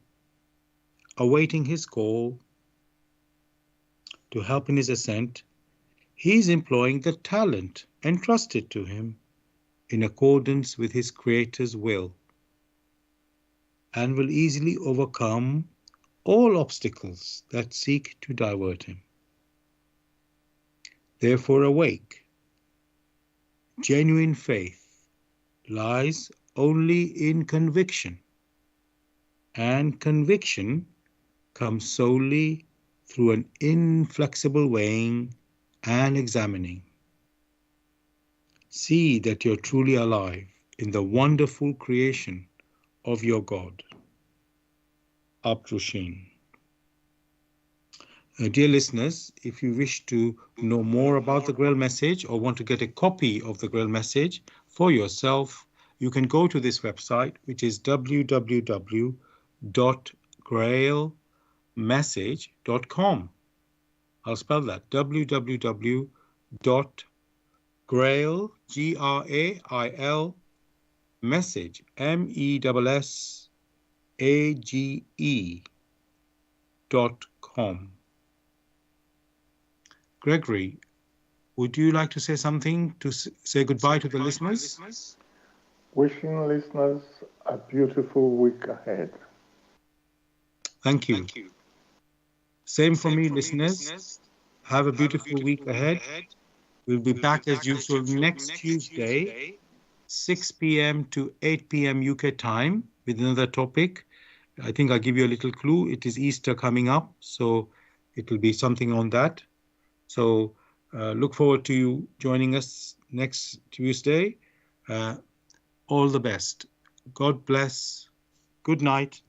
Speaker 1: awaiting his call to help in his ascent, he is employing the talent entrusted to him in accordance with his Creator's will, and will easily overcome all obstacles that seek to divert him. Therefore, awake. Genuine faith lies only in conviction, and conviction comes solely through an inflexible weighing and examining. See that you're truly alive in the wonderful creation of your God. Abdushin. Dear listeners, if you wish to know more about the Grail message or want to get a copy of the Grail message for yourself, you can go to this website, which is www.grailmessage.com. I'll spell that, www.grail, Grail, message, MESSAGE.com. Gregory, would you like to say something to say goodbye to the listeners?
Speaker 2: Wishing listeners a beautiful week ahead.
Speaker 1: Thank you. Same for me, listeners. Have a beautiful week ahead. We'll be back as usual next Tuesday, 6 p.m. to 8 p.m. UK time with another topic. I think I'll give you a little clue. It is Easter coming up, so it will be something on that. So look forward to you joining us next Tuesday. All the best. God bless. Good night.